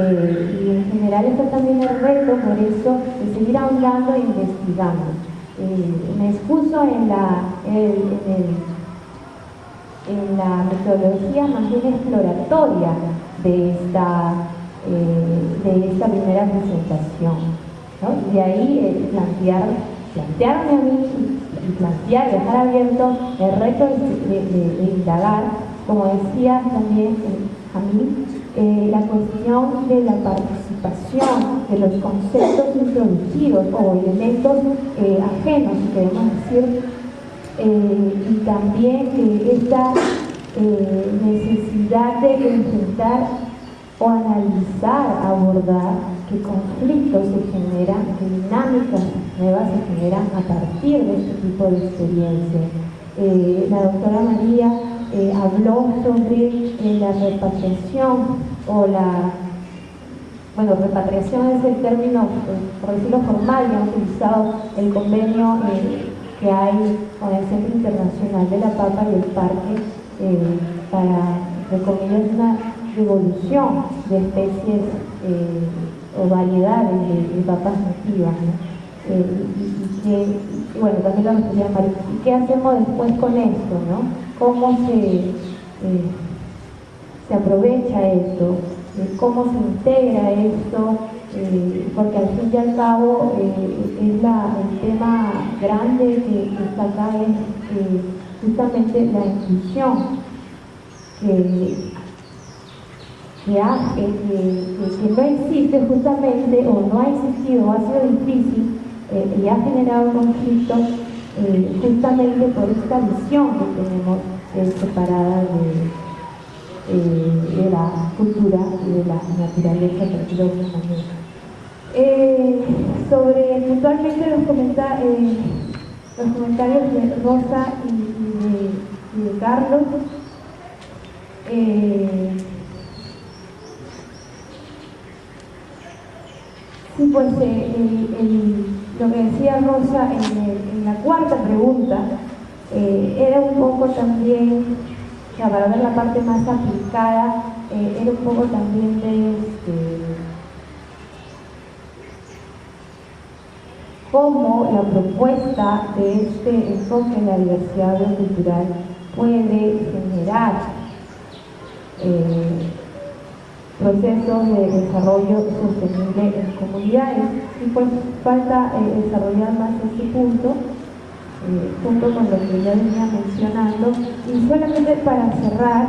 en general está también el reto, por eso, de seguir ahondando e investigando. Me expuso en la metodología más bien exploratoria de esta primera presentación, ¿no? Y de ahí plantearme a mí y dejar abierto el reto de indagar, como decía también a mí, la cuestión de la participación de los conceptos introducidos o elementos ajenos, si queremos decir, y también esta necesidad de enfrentar o analizar, abordar qué conflictos se generan, qué dinámicas nuevas se generan a partir de este tipo de experiencia. La doctora María habló sobre la repatriación o bueno, repatriación es el término, por decirlo formal, y han utilizado el convenio que hay con el Centro Internacional de la Papa y el Parque para, entre comillas, una devolución de especies o variedades de papas nativas, ¿no? Y bueno, también la responsabilidad marítima. ¿Y qué hacemos después con esto, no? ¿Cómo se aprovecha esto? ¿Cómo se integra esto? Porque al fin y al cabo es el tema grande que está acá es justamente la inclusión que hace que no existe justamente, o no ha existido, o ha sido difícil y ha generado conflictos justamente por esta visión que tenemos separada de la cultura y de la naturaleza, por decirlo de alguna manera. Sobre puntualmente los comentarios de Rosa y de Carlos, sí, pues lo que decía Rosa en la cuarta pregunta era un poco también, o sea, para ver la parte más aplicada, era un poco también de cómo la propuesta de este enfoque en la diversidad cultural puede generar procesos de desarrollo sostenible en comunidades. Y pues falta desarrollar más este punto, junto con lo que ya venía mencionando. Y solamente para cerrar,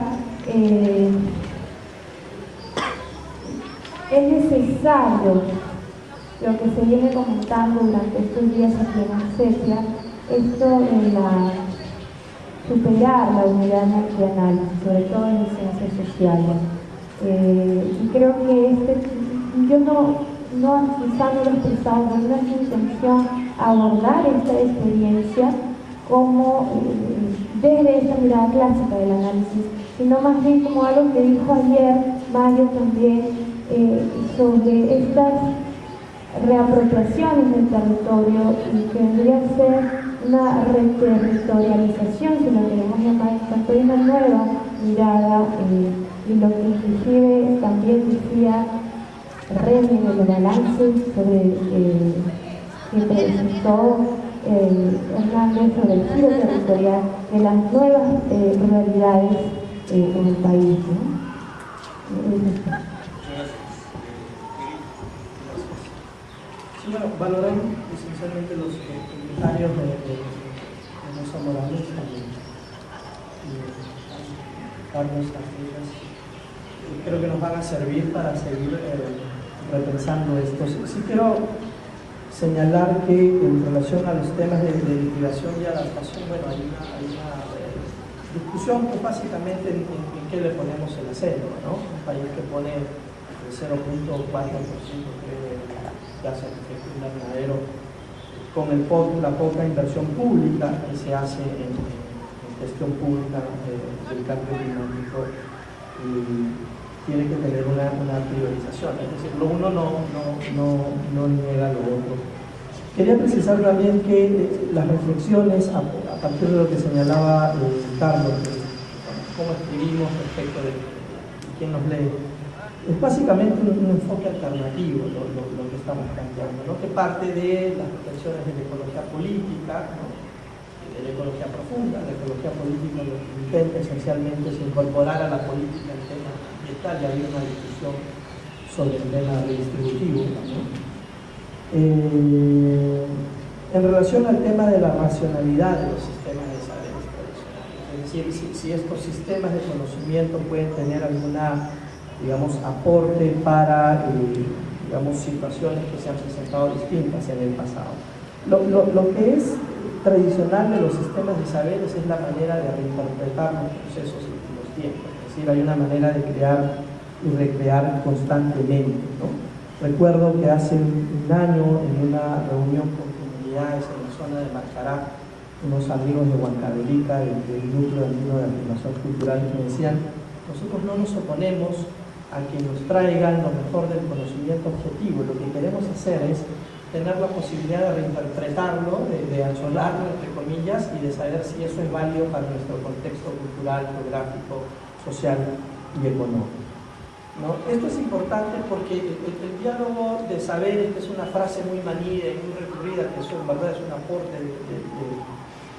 es necesario lo que se viene comentando durante estos días aquí en ANSESIA, esto de superar la unidad de análisis, sobre todo en ciencias sociales. Y creo que yo quizá no lo he expresado, no es mi intención abordar esta experiencia como desde esta mirada clásica del análisis, sino más bien como algo que dijo ayer Mario también, sobre estas reapropiaciones del territorio, y que vendría a ser una reterritorialización, si lo queremos llamar, tanto hay una nueva mirada, y lo que inclusive también decía Remy en el balance sobre que presentó Hernández sobre el giro territorial de las nuevas ruralidades en el país, ¿no? Sí, bueno, valoramos esencialmente los comentarios de Rosa Morales y Carlos Artigas. Creo que nos van a servir para seguir repensando esto. Sí quiero señalar que en relación a los temas de liquidación y adaptación, bueno, hay una discusión que básicamente en qué le ponemos el acento, ¿no? Un país que pone el 0.4% de gas de efecto invernadero con la poca inversión pública que se hace en gestión pública del cambio climático, y tiene que tener una priorización, es decir, lo uno no niega lo otro. Quería precisar también que las reflexiones, a partir de lo que señalaba Carlos, de cómo escribimos respecto de quién nos lee, es básicamente un enfoque alternativo lo que estamos planteando, ¿no? Que parte de las reflexiones de la ecología política, ¿no? De la ecología profunda. La ecología política lo que intenta esencialmente es incorporar a la política el tema ambiental, y hay una discusión sobre el tema redistributivo, ¿no? En relación al tema de la racionalidad de los sistemas de saberes tradicionales, es decir, si estos sistemas de conocimiento pueden tener alguna, digamos, aporte para, digamos, situaciones que se han presentado distintas en el pasado. Lo que es tradicional de los sistemas de saberes es la manera de reinterpretar los procesos y los tiempos, es decir, hay una manera de crear y recrear constantemente, ¿no? Recuerdo que hace un año, en una reunión con comunidades en la zona de Macará, unos amigos de Huancavelica, del núcleo andino de afirmación cultural, que me decían: nosotros no nos oponemos a que nos traigan lo mejor del conocimiento objetivo. Lo que queremos hacer es tener la posibilidad de reinterpretarlo, de acholarlo, entre comillas, y de saber si eso es válido para nuestro contexto cultural, geográfico, social y económico, ¿no? Esto es importante porque el diálogo de saberes, que es una frase muy manida y muy recurrida, que eso en verdad es un aporte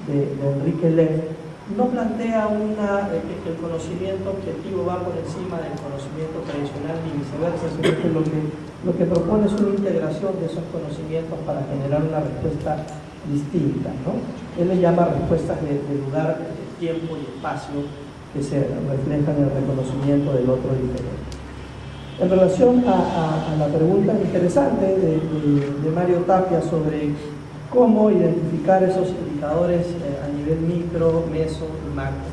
de Enrique Lev, no plantea que el conocimiento objetivo va por encima del conocimiento tradicional ni viceversa, sino que lo que propone es una integración de esos conocimientos para generar una respuesta distinta, ¿no? Él le llama respuestas de lugar, de tiempo y espacio que se reflejan en el reconocimiento del otro diferente. En relación a la pregunta interesante de Mario Tapia sobre cómo identificar esos indicadores a nivel micro, meso y macro.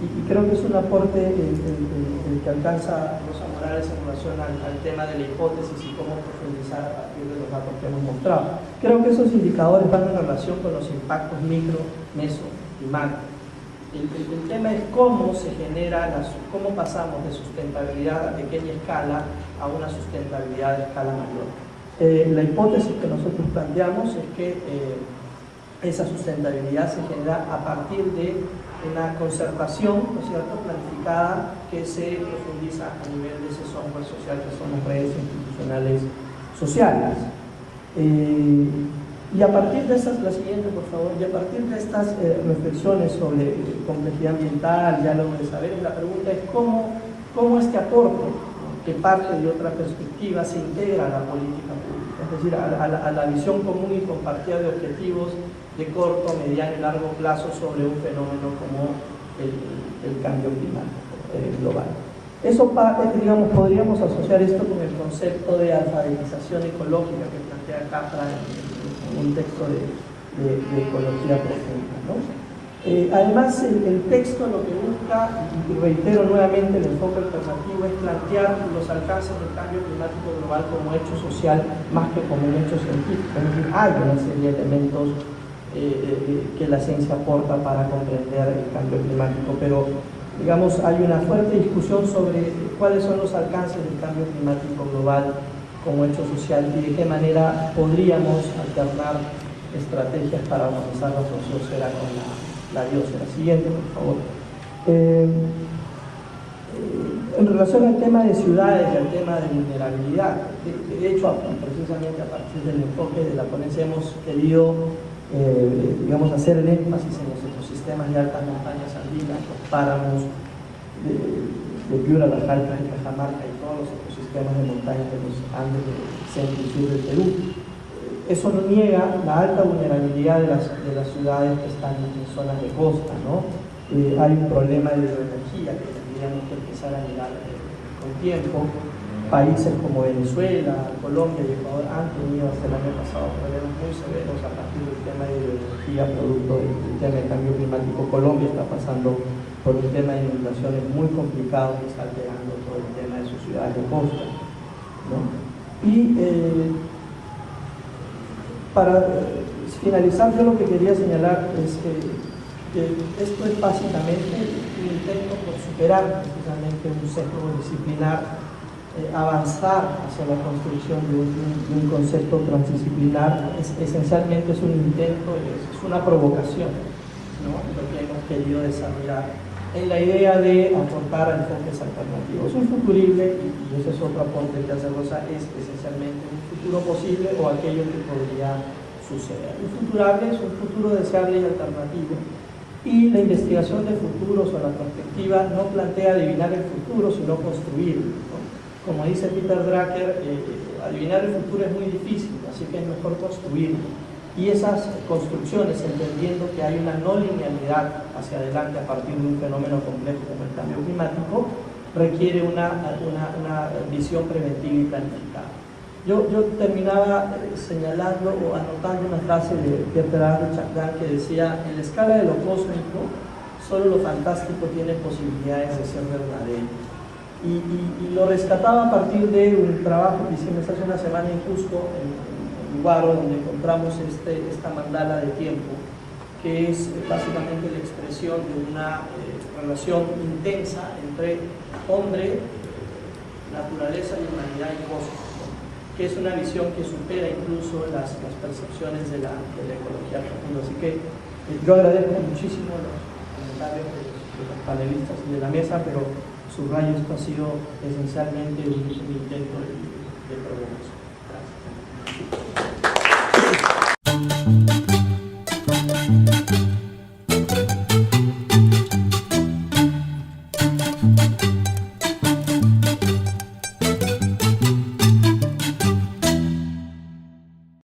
Y creo que es un aporte el que alcanza Rosa Morales en relación al tema de la hipótesis y cómo profundizar a partir de los datos que hemos mostrado. Creo que esos indicadores van en relación con los impactos micro, meso y macro. El tema es cómo se genera, cómo pasamos de sustentabilidad a pequeña escala a una sustentabilidad de escala mayor. La hipótesis que nosotros planteamos es que esa sustentabilidad se genera a partir de una concertación, ¿no es cierto?, planificada, que se profundiza a nivel de ese software social que son las redes institucionales sociales. Y a partir de estas, la siguiente por favor, y a partir de estas reflexiones sobre complejidad ambiental, diálogo de saberes, la pregunta es cómo este aporte, que parte de otra perspectiva, se integra a la política pública, es decir, a la visión común y compartida de objetivos de corto, mediano y largo plazo sobre un fenómeno como el cambio climático global. Eso, digamos, podríamos asociar esto con el concepto de alfabetización ecológica que plantea Capra en un texto de ecología profunda, ¿no? Además, el texto lo que busca, y reitero nuevamente, el enfoque alternativo es plantear los alcances del cambio climático global como hecho social más que como un hecho científico. Es decir, hay una serie de elementos que la ciencia aporta para comprender el cambio climático, pero digamos, hay una fuerte discusión sobre cuáles son los alcances del cambio climático global como hecho social y de qué manera podríamos alternar estrategias para organizar la sociosfera con la biosfera. Siguiente, por favor. En relación al tema de ciudades y al tema de vulnerabilidad, de hecho, precisamente a partir del enfoque de la ponencia hemos querido digamos, hacer el énfasis en los ecosistemas de altas montañas andinas, los páramos de Piura, las Altas de Cajamarca y todos los ecosistemas de montaña de los Andes del centro y sur del Perú. Eso no niega la alta vulnerabilidad de las ciudades que están en zonas de costa, ¿no? Hay un problema de hidroenergía que tendríamos que empezar a mirar con tiempo. Países como Venezuela, Colombia y Ecuador han tenido hasta el año pasado problemas muy severos a partir del tema de hidroenergía, producto del tema del cambio climático. Colombia está pasando por un tema de inundaciones muy complicado que está alterando todo el tema de sus ciudades de costa, ¿no? Y para finalizar, yo lo que quería señalar es que esto es básicamente un intento por superar precisamente un sesgo disciplinar, avanzar hacia la construcción de un concepto transdisciplinar. Esencialmente es un intento, es una provocación, ¿no?, lo que hemos querido desarrollar en la idea de aportar enfoques alternativos. Un futurible, y ese es otro aporte que hace Rosa, es esencialmente un futuro posible o aquello que podría suceder. Un futurable es un futuro deseable y alternativo, y la investigación de futuros o la perspectiva no plantea adivinar el futuro, sino construirlo, ¿no? Como dice Peter Drucker, adivinar el futuro es muy difícil, así que es mejor construirlo. Y esas construcciones, entendiendo que hay una no linealidad hacia adelante a partir de un fenómeno complejo como el cambio climático, requiere una visión preventiva y planificada. Yo terminaba señalando o anotando una frase de Pierre Teilhard de Chardin que decía: en la escala de lo cósmico, solo lo fantástico tiene posibilidades de ser verdadero. Y lo rescataba a partir de un trabajo que hicimos hace una semana en Cusco, en Guaro, donde encontramos esta mandala de tiempo, que es básicamente la expresión de una relación intensa entre hombre, naturaleza y humanidad y cosmos, ¿no? Que es una visión que supera incluso las percepciones de la ecología profunda. Así que yo agradezco muchísimo los comentarios de los panelistas y de la mesa, pero subrayo, esto ha sido esencialmente un intento de progreso.